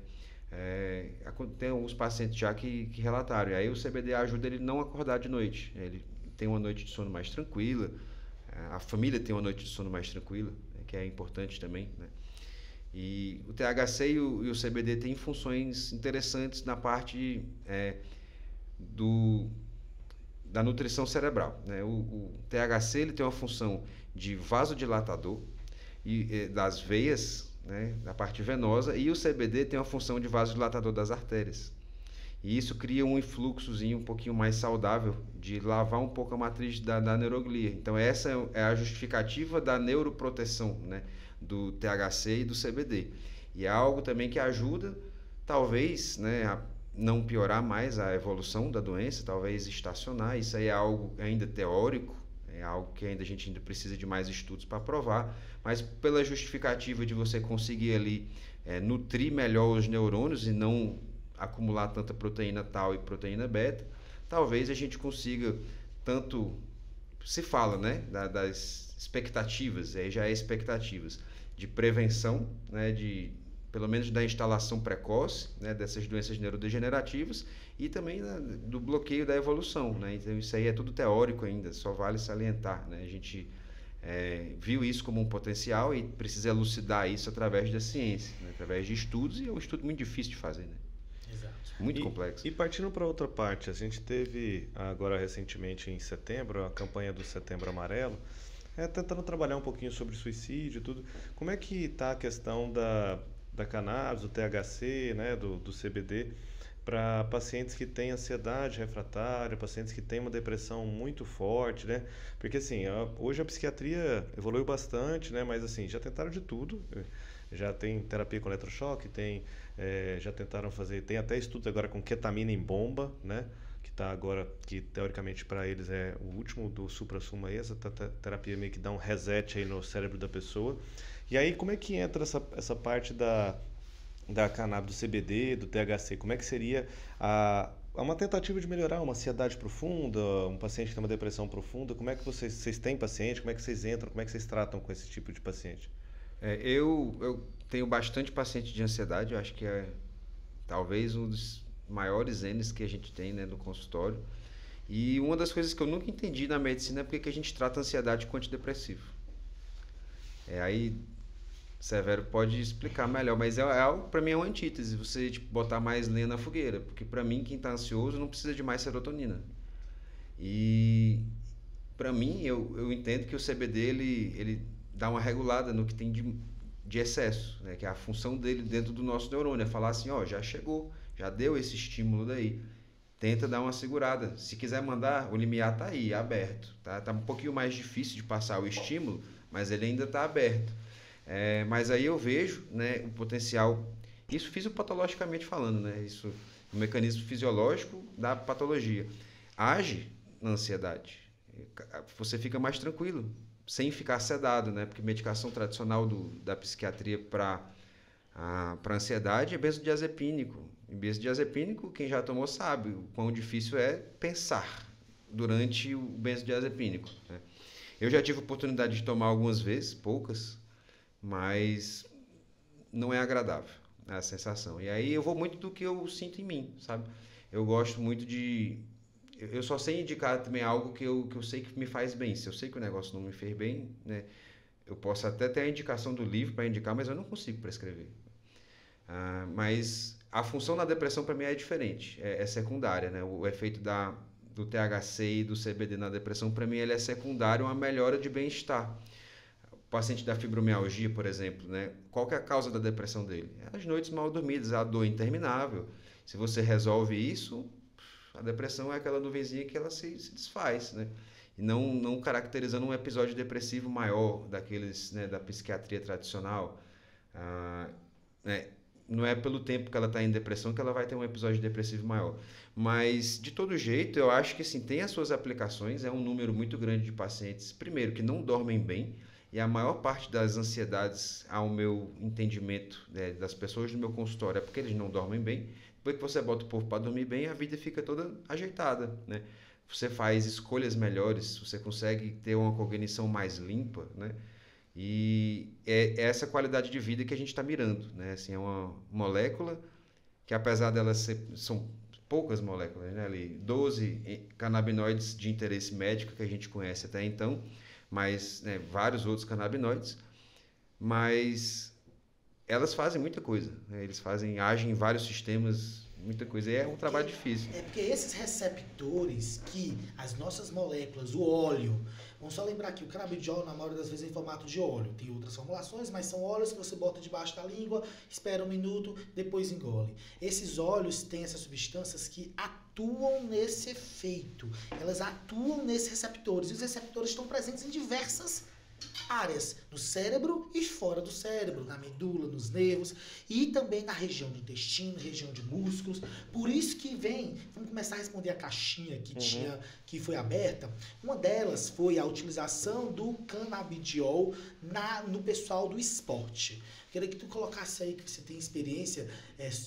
Tem alguns pacientes já que relataram, e aí o CBD ajuda ele não acordar de noite, ele tem uma noite de sono mais tranquila, a família tem uma noite de sono mais tranquila, né, que é importante também, né? E o THC e o CBD têm funções interessantes na parte da nutrição cerebral, né? O THC ele tem uma função de vasodilatador das veias, né, da parte venosa, e o CBD tem uma função de vasodilatador das artérias. E isso cria um influxozinho um pouquinho mais saudável de lavar um pouco a matriz da neuroglia. Então essa é a justificativa da neuroproteção, né, do THC e do CBD. E é algo também que ajuda, talvez, né, a não piorar mais a evolução da doença, talvez estacionar. Isso aí é algo ainda teórico, é algo que a gente ainda precisa de mais estudos para provar, mas pela justificativa de você conseguir ali nutrir melhor os neurônios e não acumular tanta proteína tal e proteína beta, talvez a gente consiga tanto, se fala, né, das expectativas, aí já é expectativas de prevenção, né, pelo menos da instalação precoce, né, dessas doenças neurodegenerativas e também, né, do bloqueio da evolução, né? Então isso aí é tudo teórico ainda, só vale salientar, né? A gente viu isso como um potencial e precisa elucidar isso através da ciência, né? Através de estudos, e é um estudo muito difícil de fazer, né? Exato. Muito complexo. E partindo para outra parte, a gente teve agora recentemente em setembro a campanha do Setembro Amarelo, tentando trabalhar um pouquinho sobre suicídio e tudo. Como é que está a questão da cannabis, do THC, né, do CBD, para pacientes que têm ansiedade refratária, pacientes que têm uma depressão muito forte, né? Porque assim, hoje a psiquiatria evoluiu bastante, né? Mas assim, já tentaram de tudo. Já tem terapia com eletrochoque, já tentaram fazer, tem até estudos agora com ketamina em bomba, né? Que tá agora, que teoricamente para eles é o último do supra-sumo aí, essa terapia meio que dá um reset aí no cérebro da pessoa. E aí, como é que entra essa parte da cannabis, do CBD, do THC? Como é que seria uma tentativa de melhorar uma ansiedade profunda, um paciente que tem uma depressão profunda? Como é que vocês têm paciente? Como é que vocês entram? Como é que vocês tratam com esse tipo de paciente? Eu tenho bastante paciente de ansiedade, eu acho que é talvez um dos maiores N's que a gente tem, né, no consultório. E uma das coisas que eu nunca entendi na medicina é porque que a gente trata a ansiedade com antidepressivo. Aí Severo pode explicar melhor, mas é algo, para mim é uma antítese, você botar mais lenha na fogueira, porque para mim quem está ansioso não precisa de mais serotonina. E para mim eu entendo que o CBD ele dá uma regulada no que tem de excesso, né? Que é a função dele dentro do nosso neurônio, é falar assim, já chegou, já deu esse estímulo daí, tenta dar uma segurada, se quiser mandar, o limiar tá aí, aberto, tá um pouquinho mais difícil de passar o estímulo, mas ele ainda está aberto. Mas aí eu vejo, né, o potencial, isso fisiopatologicamente falando, né, isso, o mecanismo fisiológico da patologia age na ansiedade, você fica mais tranquilo, sem ficar sedado, né, porque medicação tradicional da psiquiatria para ansiedade é benzodiazepínico, e benzodiazepínico, quem já tomou sabe o quão difícil é pensar durante o benzodiazepínico, né? Eu já tive a oportunidade de tomar algumas vezes, poucas, mas não é agradável a sensação. E aí eu vou muito do que eu sinto em mim, sabe? Eu gosto muito eu só sei indicar também algo que eu sei que me faz bem. Se eu sei que o negócio não me fez bem, né, eu posso até ter a indicação do livro para indicar, mas eu não consigo prescrever. Mas a função da depressão para mim é diferente, é secundária, né? O efeito do THC e do CBD na depressão, para mim, ele é secundário a uma melhora de bem-estar. O paciente da fibromialgia, por exemplo, né? Qual que é a causa da depressão dele? As noites mal dormidas, a dor interminável. Se você resolve isso, a depressão é aquela nuvenzinha que ela se desfaz, né? E não caracterizando um episódio depressivo maior daqueles, né, da psiquiatria tradicional. Né? Não é pelo tempo que ela está em depressão que ela vai ter um episódio depressivo maior. Mas, de todo jeito, eu acho que sim, tem as suas aplicações. É um número muito grande de pacientes, primeiro, que não dormem bem. E a maior parte das ansiedades, ao meu entendimento, das pessoas do meu consultório, é porque eles não dormem bem. Depois que você bota o povo para dormir bem, a vida fica toda ajeitada, né? Você faz escolhas melhores, você consegue ter uma cognição mais limpa, né? E é essa qualidade de vida que a gente está mirando, né? Assim, é uma molécula que, apesar delas são poucas moléculas, né? Ali, 12 canabinoides de interesse médico que a gente conhece até então, mas, né, vários outros canabinoides, mas elas fazem muita coisa, né? Eles agem em vários sistemas, muita coisa, e é um trabalho difícil. É porque esses receptores que as nossas moléculas, o óleo, vamos só lembrar que o canabidiol, na maioria das vezes, é em formato de óleo. Tem outras formulações, mas são óleos que você bota debaixo da língua, espera um minuto, depois engole. Esses óleos têm essas substâncias que atuam nesse efeito. Elas atuam nesses receptores. E os receptores estão presentes em diversas áreas, no cérebro e fora do cérebro, na medula, nos nervos e também na região do intestino, região de músculos. Por isso que vamos começar a responder a caixinha que foi aberta. Uma delas foi a utilização do canabidiol no pessoal do esporte. Queria que tu colocasse aí, que você tem experiência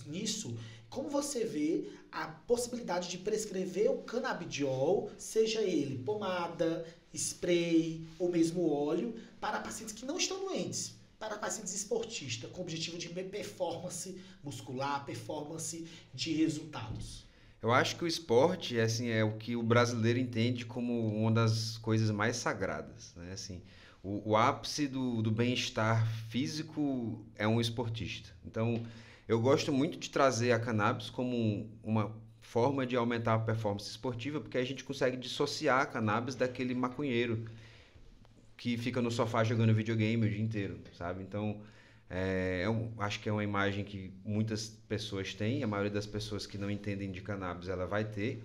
nisso, como você vê a possibilidade de prescrever o canabidiol, seja ele pomada, spray ou mesmo óleo, para pacientes que não estão doentes, para pacientes esportistas, com o objetivo de performance muscular, performance de resultados. Eu acho que o esporte assim, é o que o brasileiro entende como uma das coisas mais sagradas, né? Assim, o ápice do bem-estar físico é um esportista. Então, eu gosto muito de trazer a cannabis como uma forma de aumentar a performance esportiva, porque a gente consegue dissociar a cannabis daquele maconheiro que fica no sofá jogando videogame o dia inteiro, sabe? Então, acho que é uma imagem que muitas pessoas têm, a maioria das pessoas que não entendem de cannabis, ela vai ter.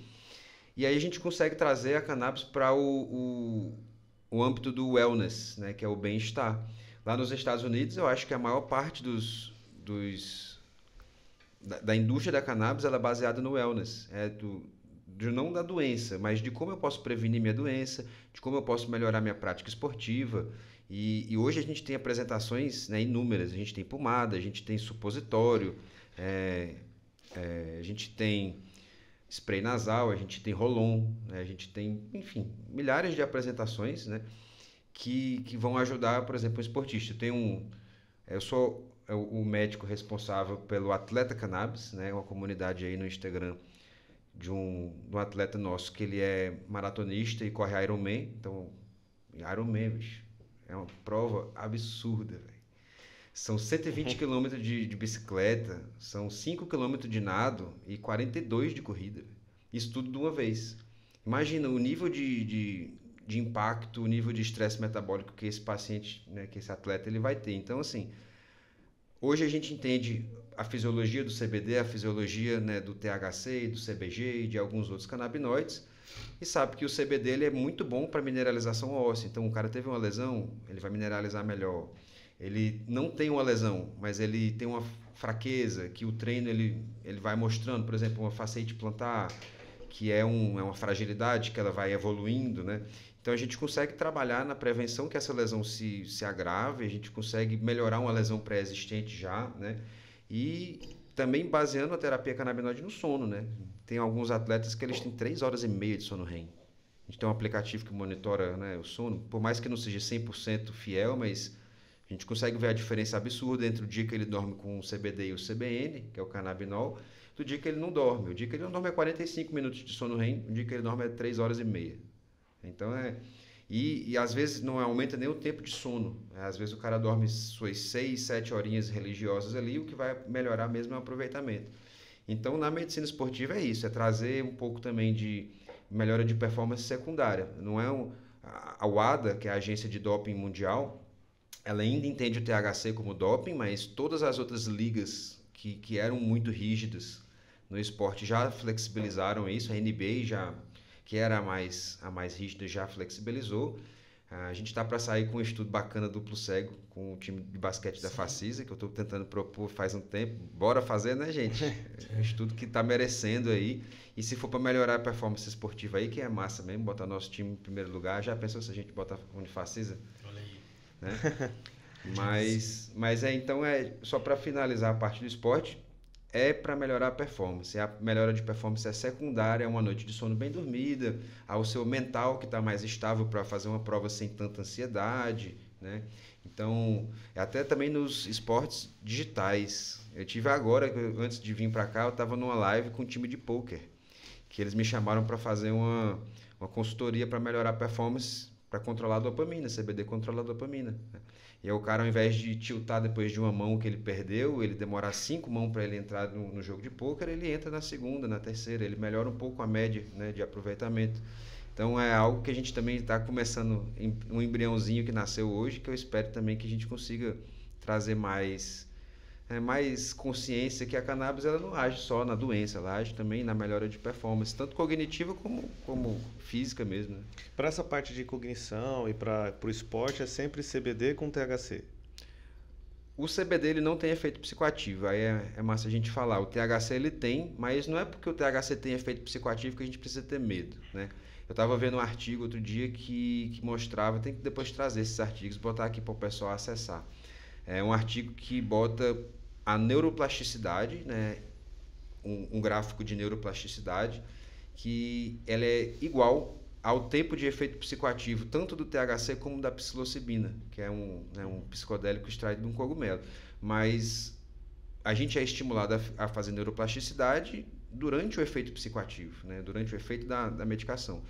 E aí a gente consegue trazer a cannabis para o âmbito do wellness, né, que é o bem-estar. Lá nos Estados Unidos, eu acho que a maior parte da indústria da cannabis ela é baseada no wellness, não da doença, mas de como eu posso prevenir minha doença, de como eu posso melhorar minha prática esportiva. E hoje a gente tem apresentações, né, inúmeras. A gente tem pomada, a gente tem supositório, a gente tem spray nasal, a gente tem roll-on, né, a gente tem, enfim, milhares de apresentações, né, que vão ajudar, por exemplo, o esportista. Eu sou o médico responsável pelo Atleta Cannabis, né, uma comunidade aí no Instagram de um atleta nosso que ele é maratonista e corre Ironman. Então, Ironman, bicho, é uma prova absurda, velho. São 120 km de bicicleta, são 5 km de nado e 42 de corrida. Isso tudo de uma vez. Imagina o nível de impacto, o nível de estresse metabólico que esse paciente, né, que esse atleta ele vai ter. Então, assim, hoje a gente entende a fisiologia do CBD, a fisiologia, né, do THC, do CBG e de alguns outros canabinoides, e sabe que o CBD ele é muito bom para mineralização óssea. Então, o cara teve uma lesão, ele vai mineralizar melhor. Ele não tem uma lesão, mas ele tem uma fraqueza que o treino ele vai mostrando, por exemplo, uma fasciite plantar, que é uma fragilidade que ela vai evoluindo, né? Então, a gente consegue trabalhar na prevenção que essa lesão se agrave, a gente consegue melhorar uma lesão pré-existente já, né? E também baseando a terapia canabinoide no sono, né? Tem alguns atletas que eles têm 3 horas e meia de sono REM. A gente tem um aplicativo que monitora, né, o sono, por mais que não seja 100% fiel, mas a gente consegue ver a diferença absurda entre o dia que ele dorme com o CBD e o CBN, que é o canabinol, do dia que ele não dorme. O dia que ele não dorme é 45 minutos de sono REM, o dia que ele dorme é 3 horas e meia. Então, E às vezes não aumenta nem o tempo de sono. Às vezes o cara dorme suas 6, 7 horinhas religiosas ali, o que vai melhorar mesmo é o aproveitamento. Então, na medicina esportiva é isso, é trazer um pouco também de melhora de performance secundária. Não é a WADA, que é a agência de doping mundial, ela ainda entende o THC como doping, mas todas as outras ligas que eram muito rígidas no esporte já flexibilizaram isso. A NBA que era a mais rígida, já flexibilizou. A gente está para sair com um estudo bacana duplo cego com o time de basquete da Facisa, que eu estou tentando propor faz um tempo. Bora fazer, né, gente? É um estudo que está merecendo aí. E se for para melhorar a performance esportiva aí, que é massa mesmo, botar nosso time em primeiro lugar. Já pensou se a gente bota a Unifacisa? Olha aí. né? Mas então, só para finalizar a parte do esporte, é para melhorar a performance. A melhora de performance é secundária, é uma noite de sono bem dormida, ao seu mental que está mais estável para fazer uma prova sem tanta ansiedade, né? Então, até também nos esportes digitais. Eu tive agora, antes de vir para cá, eu estava numa live com um time de pôquer, que eles me chamaram para fazer uma consultoria para melhorar a performance, para controlar a dopamina, CBD controla a dopamina, né? E aí o cara, ao invés de tiltar depois de uma mão que ele perdeu, ele demorar 5 mãos para ele entrar no jogo de pôquer, ele entra na segunda, na terceira, ele melhora um pouco a média, né, de aproveitamento. Então é algo que a gente também está começando, um embriãozinho que nasceu hoje, que eu espero também que a gente consiga trazer mais consciência que a cannabis ela não age só na doença, ela age também na melhora de performance, tanto cognitiva como física mesmo, né? Para essa parte de cognição e para o esporte é sempre CBD com THC? O CBD ele não tem efeito psicoativo, aí é massa a gente falar. O THC ele tem, mas não é porque o THC tem efeito psicoativo que a gente precisa ter medo, né? Eu estava vendo um artigo outro dia que mostrava, tem que depois trazer esses artigos, botar aqui para o pessoal acessar. É um artigo que bota a neuroplasticidade, né? Um gráfico de neuroplasticidade, que ela é igual ao tempo de efeito psicoativo, tanto do THC como da psilocibina, que é um psicodélico extraído de um cogumelo. Mas a gente é estimulado a fazer neuroplasticidade durante o efeito psicoativo, né? Durante o efeito da medicação.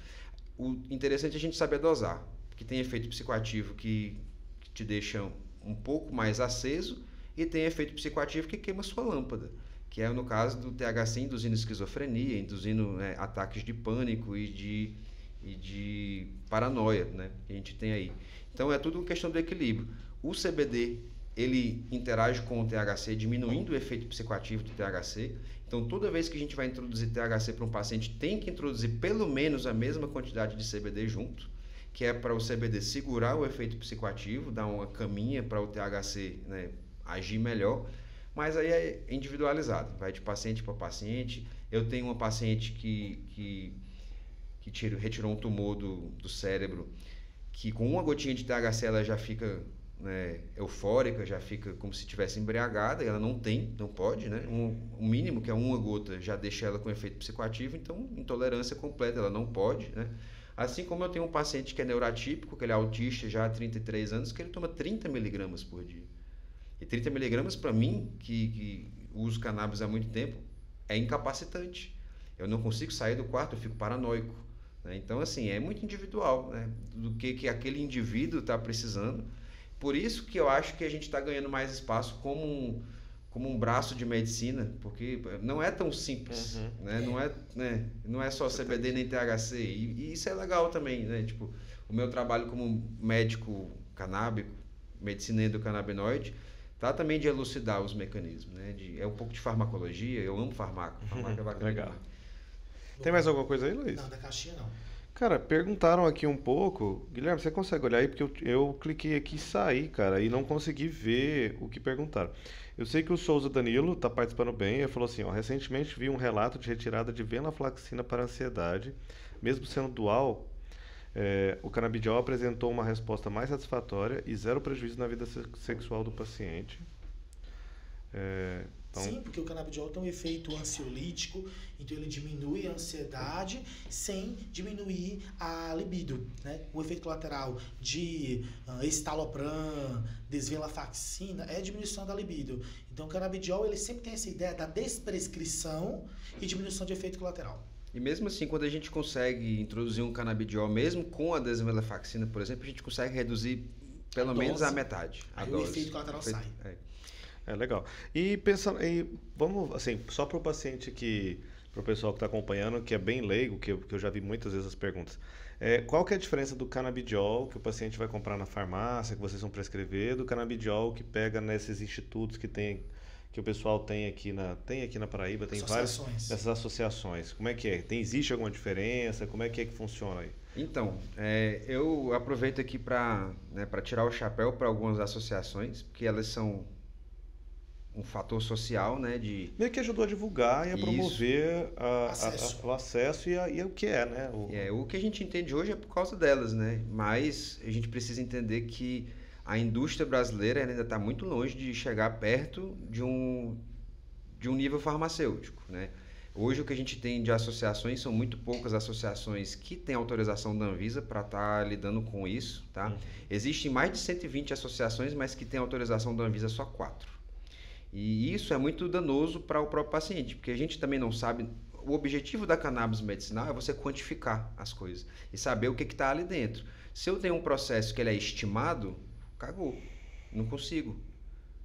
O interessante é a gente saber dosar, porque tem efeito psicoativo que te deixa um pouco mais aceso e tem efeito psicoativo que queima sua lâmpada, que é no caso do THC induzindo esquizofrenia, induzindo, né, ataques de pânico e de paranoia, né, que a gente tem aí. Então é tudo uma questão do equilíbrio. O CBD ele interage com o THC, diminuindo o efeito psicoativo do THC. Então toda vez que a gente vai introduzir THC para um paciente, tem que introduzir pelo menos a mesma quantidade de CBD junto, que é para o CBD segurar o efeito psicoativo, dar uma caminha para o THC, né, agir melhor, mas aí é individualizado, vai de paciente para paciente. Eu tenho uma paciente que retirou um tumor do cérebro, que com uma gotinha de THC ela já fica, né, eufórica, já fica como se estivesse embriagada, e ela não pode, né? O mínimo, que é uma gota, já deixa ela com efeito psicoativo, então intolerância completa, ela não pode, né? Assim como eu tenho um paciente que é neurotípico, que ele é autista já há 33 anos, que ele toma 30 miligramas por dia. E 30 miligramas, para mim, que uso cannabis há muito tempo, é incapacitante. Eu não consigo sair do quarto, eu fico paranoico, né? Então, assim, é muito individual, né, do que aquele indivíduo está precisando. Por isso que eu acho que a gente está ganhando mais espaço como um braço de medicina, porque não é tão simples, né? Não é só CBD nem THC, e isso é legal também, né? Tipo, o meu trabalho como médico canábico, medicina endocannabinoide, tá também de elucidar os mecanismos, né? É um pouco de farmacologia, eu amo farmaco é bacana. Legal. Tem mais alguma coisa aí, Luiz? Não, da caixinha não. Cara, perguntaram aqui um pouco. Guilherme, você consegue olhar aí? Porque eu cliquei aqui e saí, cara, e não consegui ver o que perguntaram. Eu sei que o Souza Danilo está participando bem. Ele falou assim, ó, recentemente vi um relato de retirada de venlafaxina para ansiedade. Mesmo sendo dual, o canabidiol apresentou uma resposta mais satisfatória e zero prejuízo na vida sexual do paciente. Então... Sim, porque o canabidiol tem um efeito ansiolítico, então ele diminui a ansiedade sem diminuir a libido, né? O efeito colateral de estalopram, desvenlafaxina é a diminuição da libido. Então o canabidiol ele sempre tem essa ideia da desprescrição e diminuição de efeito colateral. E mesmo assim, quando a gente consegue introduzir um canabidiol, mesmo com a desvenlafaxina, por exemplo, a gente consegue reduzir pelo menos a metade. Aí o efeito colateral sai. É legal. E pensando, vamos assim, só para o paciente para o pessoal que está acompanhando, que é bem leigo, que eu já vi muitas vezes as perguntas. Qual que é a diferença do canabidiol que o paciente vai comprar na farmácia, que vocês vão prescrever, do canabidiol que pega nesses institutos que o pessoal tem aqui na Paraíba, tem várias dessas associações. Como é que é? Existe alguma diferença? Como é que funciona aí? Então, eu aproveito aqui para tirar o chapéu para algumas associações, porque elas são um fator social, né, meio que ajudou a divulgar e a promover o acesso e o que né? O que a gente entende hoje é por causa delas, né? Mas a gente precisa entender que a indústria brasileira ainda está muito longe de chegar perto de um nível farmacêutico, né? Hoje o que a gente tem de associações são muito poucas associações que têm autorização da Anvisa para estar lidando com isso, tá? Existem mais de 120 associações, mas que têm autorização da Anvisa só 4. E isso é muito danoso para o próprio paciente, porque a gente também não sabe. O objetivo da cannabis medicinal é você quantificar as coisas e saber o que está ali dentro. Se eu tenho um processo que ele é estimado, cagou, não consigo.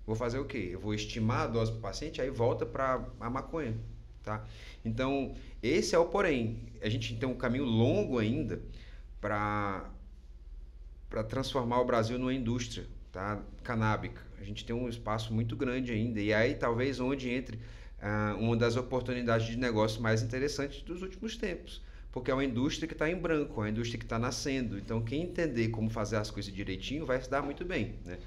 Vou fazer o quê? Eu vou estimar a dose para o paciente, aí volta para a maconha, tá? Então, esse é o porém. A gente tem um caminho longo ainda para transformar o Brasil numa indústria, tá? Canábica. A gente tem um espaço muito grande ainda, e aí talvez onde entre uma das oportunidades de negócio mais interessantes dos últimos tempos, porque é uma indústria que está em branco, é uma indústria que está nascendo. Então, quem entender como fazer as coisas direitinho vai se dar muito bem, né?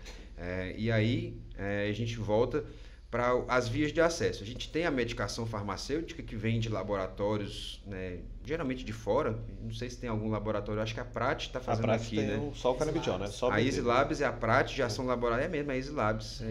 E aí a gente volta para as vias de acesso. A gente tem a medicação farmacêutica que vem de laboratórios, né, geralmente de fora. Não sei se tem algum laboratório, acho que a Prat está fazendo aqui, tem né? Só o canabidiol, né? Só a Easy Labs e a Prat já são laboratórios, é mesmo, a Easy Labs.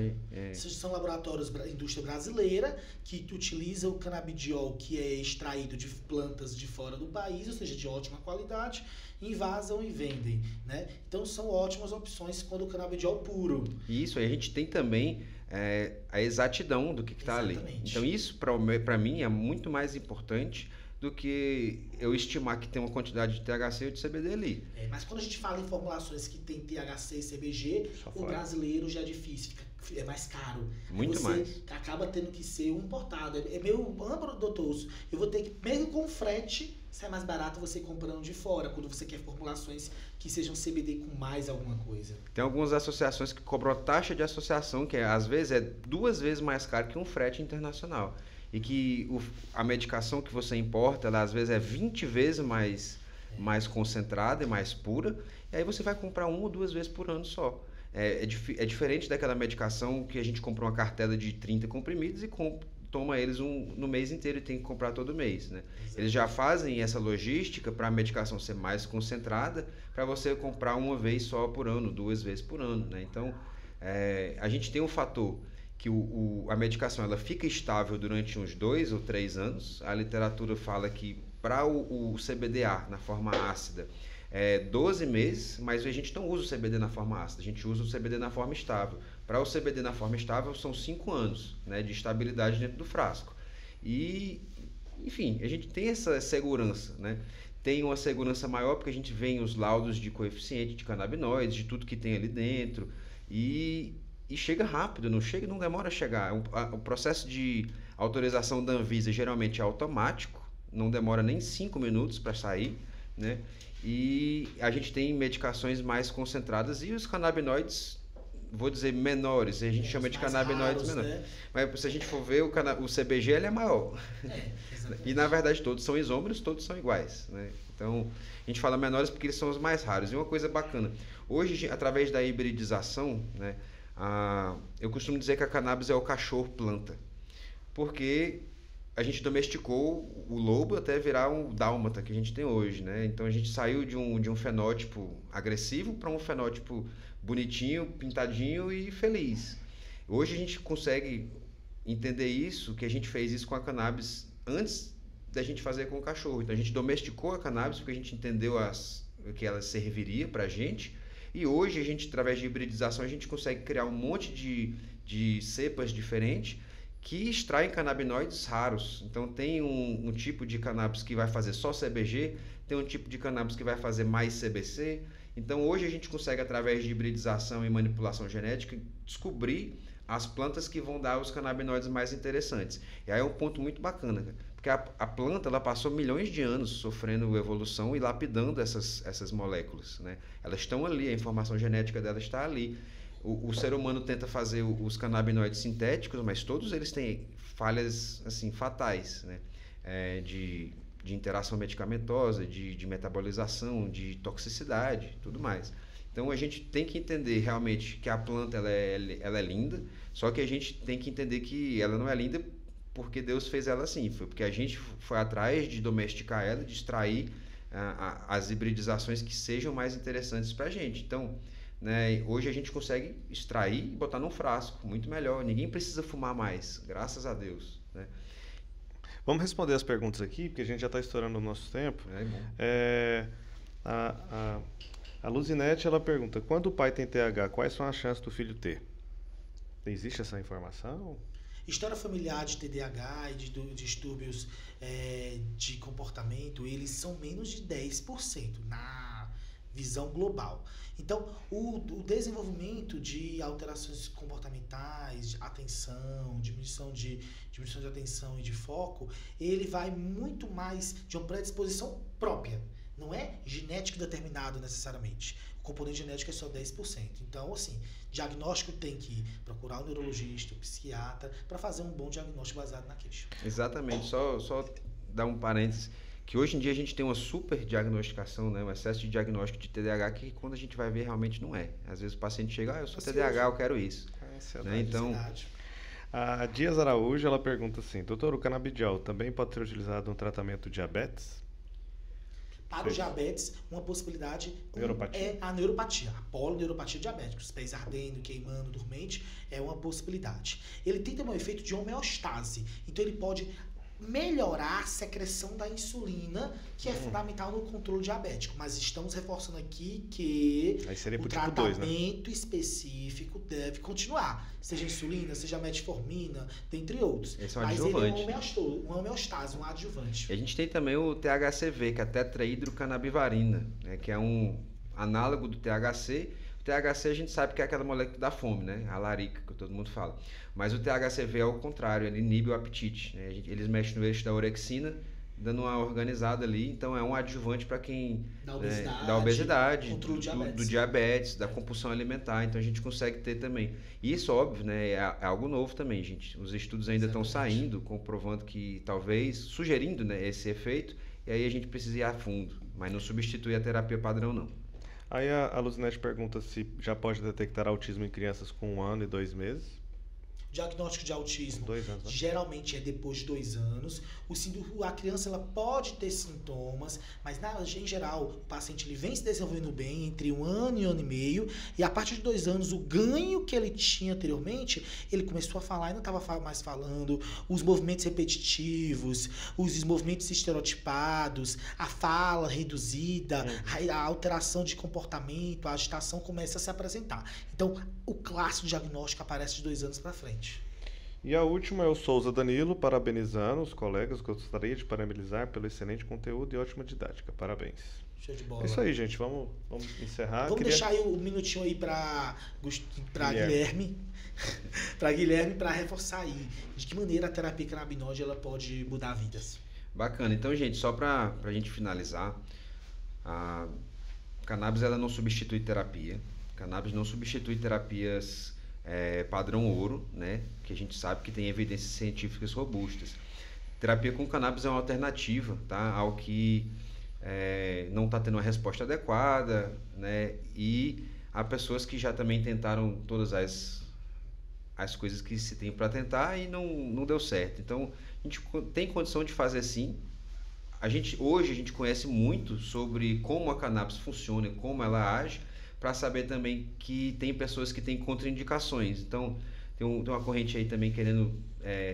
Esses são laboratórios da indústria brasileira que utiliza o canabidiol que é extraído de plantas de fora do país, ou seja, de ótima qualidade, invasam e vendem, né? Então são ótimas opções quando o canabidiol puro. Isso, aí a gente tem também a exatidão do que está ali. Então isso para mim é muito mais importante do que eu estimar que tem uma quantidade de THC ou de CBD ali. Mas quando a gente fala em formulações que tem THC e CBG, o brasileiro já é difícil, é mais caro. Muito mais. Acaba tendo que ser importado. É meio amplo, doutor. Eu vou ter que, mesmo com frete, sai mais barato você comprando de fora, quando você quer formulações que sejam CBD com mais alguma coisa. Tem algumas associações que cobram taxa de associação, que às vezes é 2 vezes mais caro que um frete internacional. E que a medicação que você importa, ela às vezes é 20 vezes mais concentrada e mais pura, e aí você vai comprar 1 ou 2 vezes por ano só. É diferente daquela medicação que a gente compra uma cartela de 30 comprimidos e toma eles no mês inteiro e tem que comprar todo mês, né? Eles já fazem essa logística para a medicação ser mais concentrada, para você comprar 1 vez só por ano, 2 vezes por ano, né? Então, a gente tem um fator que a medicação ela fica estável durante uns 2 ou 3 anos. A literatura fala que para o CBDA na forma ácida 12 meses, mas a gente não usa o CBD na forma ácida, a gente usa o CBD na forma estável. Para o CBD na forma estável são 5 anos, né, de estabilidade dentro do frasco. E, enfim, a gente tem essa segurança, né? Tem uma segurança maior porque a gente vê os laudos de coeficiente de canabinoides, de tudo que tem ali dentro, e chega rápido, não demora a chegar. O processo de autorização da Anvisa geralmente é automático, não demora nem 5 minutos para sair, né? E a gente tem medicações mais concentradas e os canabinoides, vou dizer, menores, a gente chama de canabinoides menores. Né? Mas se a gente for ver, o CBG ele é maior. E na verdade todos são isômeros, todos são iguais, né? Então a gente fala menores porque eles são os mais raros. E uma coisa bacana, hoje através da hibridização, né, eu costumo dizer que a cannabis é o cachorro planta, porque a gente domesticou o lobo até virar um dálmata que a gente tem hoje, né? Então a gente saiu de um fenótipo agressivo para um fenótipo bonitinho, pintadinho e feliz. Hoje a gente consegue entender isso, que a gente fez isso com a cannabis antes da gente fazer com o cachorro. Então a gente domesticou a cannabis porque a gente entendeu que ela serviria para a gente. E hoje a gente, através de hibridização, a gente consegue criar um monte de cepas diferentes que extraem canabinoides raros. Então tem um tipo de cannabis que vai fazer só CBG, tem um tipo de cannabis que vai fazer mais CBC. Então hoje a gente consegue, através de hibridização e manipulação genética, descobrir as plantas que vão dar os canabinoides mais interessantes. E aí é um ponto muito bacana, porque a planta ela passou milhões de anos sofrendo evolução e lapidando essas moléculas, né? Elas estão ali, a informação genética delas está ali. O ser humano tenta fazer os canabinoides sintéticos, mas todos eles têm falhas assim, fatais, né? De interação medicamentosa, de metabolização, de toxicidade, tudo mais. Então a gente tem que entender realmente que a planta ela é linda, só que a gente tem que entender que ela não é linda porque Deus fez ela assim, foi porque a gente foi atrás de domesticar ela, de extrair as hibridizações que sejam mais interessantes para a gente. Então, né? Hoje a gente consegue extrair e botar num frasco, muito melhor. Ninguém precisa fumar mais, graças a Deus, né? Vamos responder as perguntas aqui, porque a gente já está estourando o nosso tempo. Bom. A Luzinete, ela pergunta, quando o pai tem TH, quais são as chances do filho ter? Existe essa informação? História familiar de TDAH e de distúrbios de comportamento, eles são menos de 10% na visão global. Então, o desenvolvimento de alterações comportamentais, de atenção, diminuição de atenção e de foco, ele vai muito mais de uma predisposição própria. Não é genético determinado necessariamente. O componente genético é só 10%. Então, assim, diagnóstico tem que procurar o neurologista, o psiquiatra, para fazer um bom diagnóstico baseado na queixa. Exatamente. Só dar um parênteses, que hoje em dia a gente tem uma super diagnosticação, né? Um excesso de diagnóstico de TDAH que quando a gente vai ver realmente não é. Às vezes o paciente chega, eu sou TDAH, eu quero isso. Né? Então, a Dias Araújo, ela pergunta assim, doutor, o canabidiol também pode ser utilizado no tratamento de diabetes? Para o diabetes, uma possibilidade é a neuropatia, a polineuropatia diabética, os pés ardendo, queimando, dormente, é uma possibilidade. Ele tem também um efeito de homeostase, então ele pode melhorar a secreção da insulina, que é fundamental no controle diabético. Mas estamos reforçando aqui que o tratamento 2, né? Específico deve continuar. Seja insulina, seja metformina, dentre outros. Esse é um mas adjuvante. ele é uma homeostase, um adjuvante. E a gente tem também o THCV, que é a tetrahidrocannabivarina, né, que é um análogo do THC. O THC a gente sabe que é aquela molécula que dá fome, né? A larica, que todo mundo fala. Mas o THCV é o contrário, ele inibe o apetite, né? Eles mexem no eixo da orexina, dando uma organizada ali. Então é um adjuvante para quem... Da obesidade, do diabetes, da compulsão alimentar. Então a gente consegue ter também. E isso, óbvio, né? É algo novo também, gente. Os estudos ainda estão saindo, comprovando que talvez, sugerindo, né, esse efeito. E aí a gente precisa ir a fundo. Mas não substitui a terapia padrão, não. Aí a Luzinete pergunta se já pode detectar autismo em crianças com 1 ano e 2 meses. Diagnóstico de autismo 2 anos, né? Geralmente é depois de 2 anos. A criança ela pode ter sintomas, mas em geral o paciente ele vem se desenvolvendo bem entre 1 ano e 1 ano e meio, e a partir de 2 anos o ganho que ele tinha anteriormente, ele começou a falar e não estava mais falando, os movimentos repetitivos, os movimentos estereotipados, a fala reduzida, a alteração de comportamento, a agitação começa a se apresentar. Então o clássico diagnóstico aparece de 2 anos para frente. E a última é o Souza Danilo, parabenizando os colegas, gostaria de parabenizar pelo excelente conteúdo e ótima didática. Parabéns. Show de bola. É isso aí, gente. Vamos encerrar. Vamos deixar aí um minutinho aí para Guilherme. Para Guilherme, para reforçar aí de que maneira a terapia canabinoide ela pode mudar vidas. Bacana. Então, gente, só para a gente finalizar, a cannabis ela não substitui terapia. Cannabis não substitui terapias padrão ouro, né? Que a gente sabe que tem evidências científicas robustas. Terapia com cannabis é uma alternativa, tá? Ao que não está tendo uma resposta adequada, né? E há pessoas que já também tentaram todas as coisas que se tem para tentar e não deu certo. Então, a gente tem condição de fazer sim. Hoje a gente conhece muito sobre como a cannabis funciona e como ela age, para saber também que tem pessoas que têm contraindicações. Então, tem uma corrente aí também querendo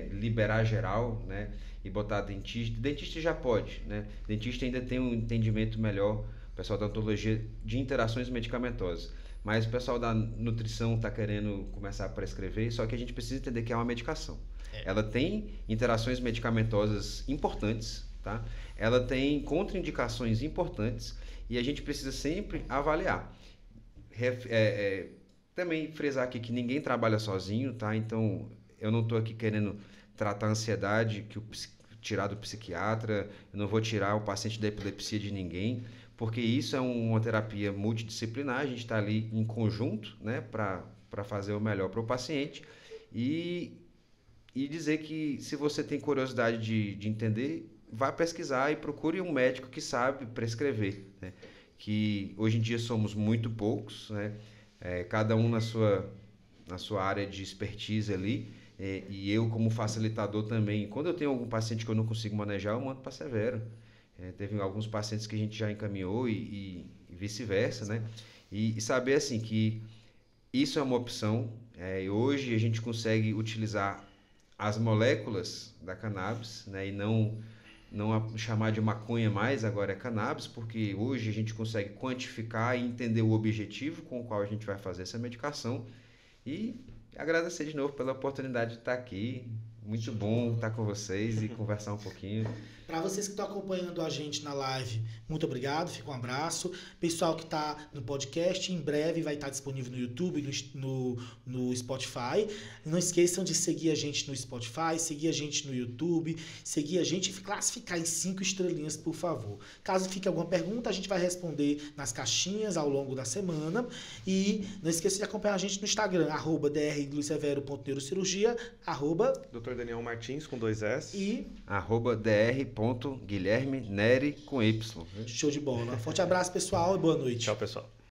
liberar geral, né? E botar dentista. Dentista já pode, né? Dentista ainda tem um entendimento melhor, o pessoal da odontologia, de interações medicamentosas. Mas o pessoal da nutrição está querendo começar a prescrever, só que a gente precisa entender que é uma medicação. Ela tem interações medicamentosas importantes, tá? Ela tem contraindicações importantes e a gente precisa sempre avaliar. Também frisar aqui que ninguém trabalha sozinho, tá? Então, eu não estou aqui querendo tratar a ansiedade, tirar do psiquiatra, eu não vou tirar o paciente da epilepsia de ninguém, porque isso é uma terapia multidisciplinar, a gente está ali em conjunto, né, para fazer o melhor para o paciente e dizer que se você tem curiosidade de entender, vá pesquisar e procure um médico que sabe prescrever, né? Que hoje em dia somos muito poucos, né? Cada um na sua área de expertise ali, e eu como facilitador também, quando eu tenho algum paciente que eu não consigo manejar, eu mando para Severo. Teve alguns pacientes que a gente já encaminhou e vice-versa, né? E saber assim que isso é uma opção. E hoje a gente consegue utilizar as moléculas da cannabis, né, e não chamar de maconha mais, agora é cannabis, porque hoje a gente consegue quantificar e entender o objetivo com o qual a gente vai fazer essa medicação. E agradecer de novo pela oportunidade de estar aqui. Muito bom estar com vocês e conversar um pouquinho. Para vocês que estão acompanhando a gente na live, muito obrigado, fica um abraço. Pessoal que está no podcast, em breve vai estar disponível no YouTube, no Spotify. Não esqueçam de seguir a gente no Spotify, seguir a gente no YouTube, seguir a gente e classificar em 5 estrelinhas, por favor. Caso fique alguma pergunta, a gente vai responder nas caixinhas ao longo da semana. E não esqueça de acompanhar a gente no Instagram, @drluissevero.neurocirurgia, Dr. Daniel Martins com 2 S. e @dr.guilherme Neri com Y. show de bola. Forte abraço, pessoal, e boa noite. Tchau, pessoal.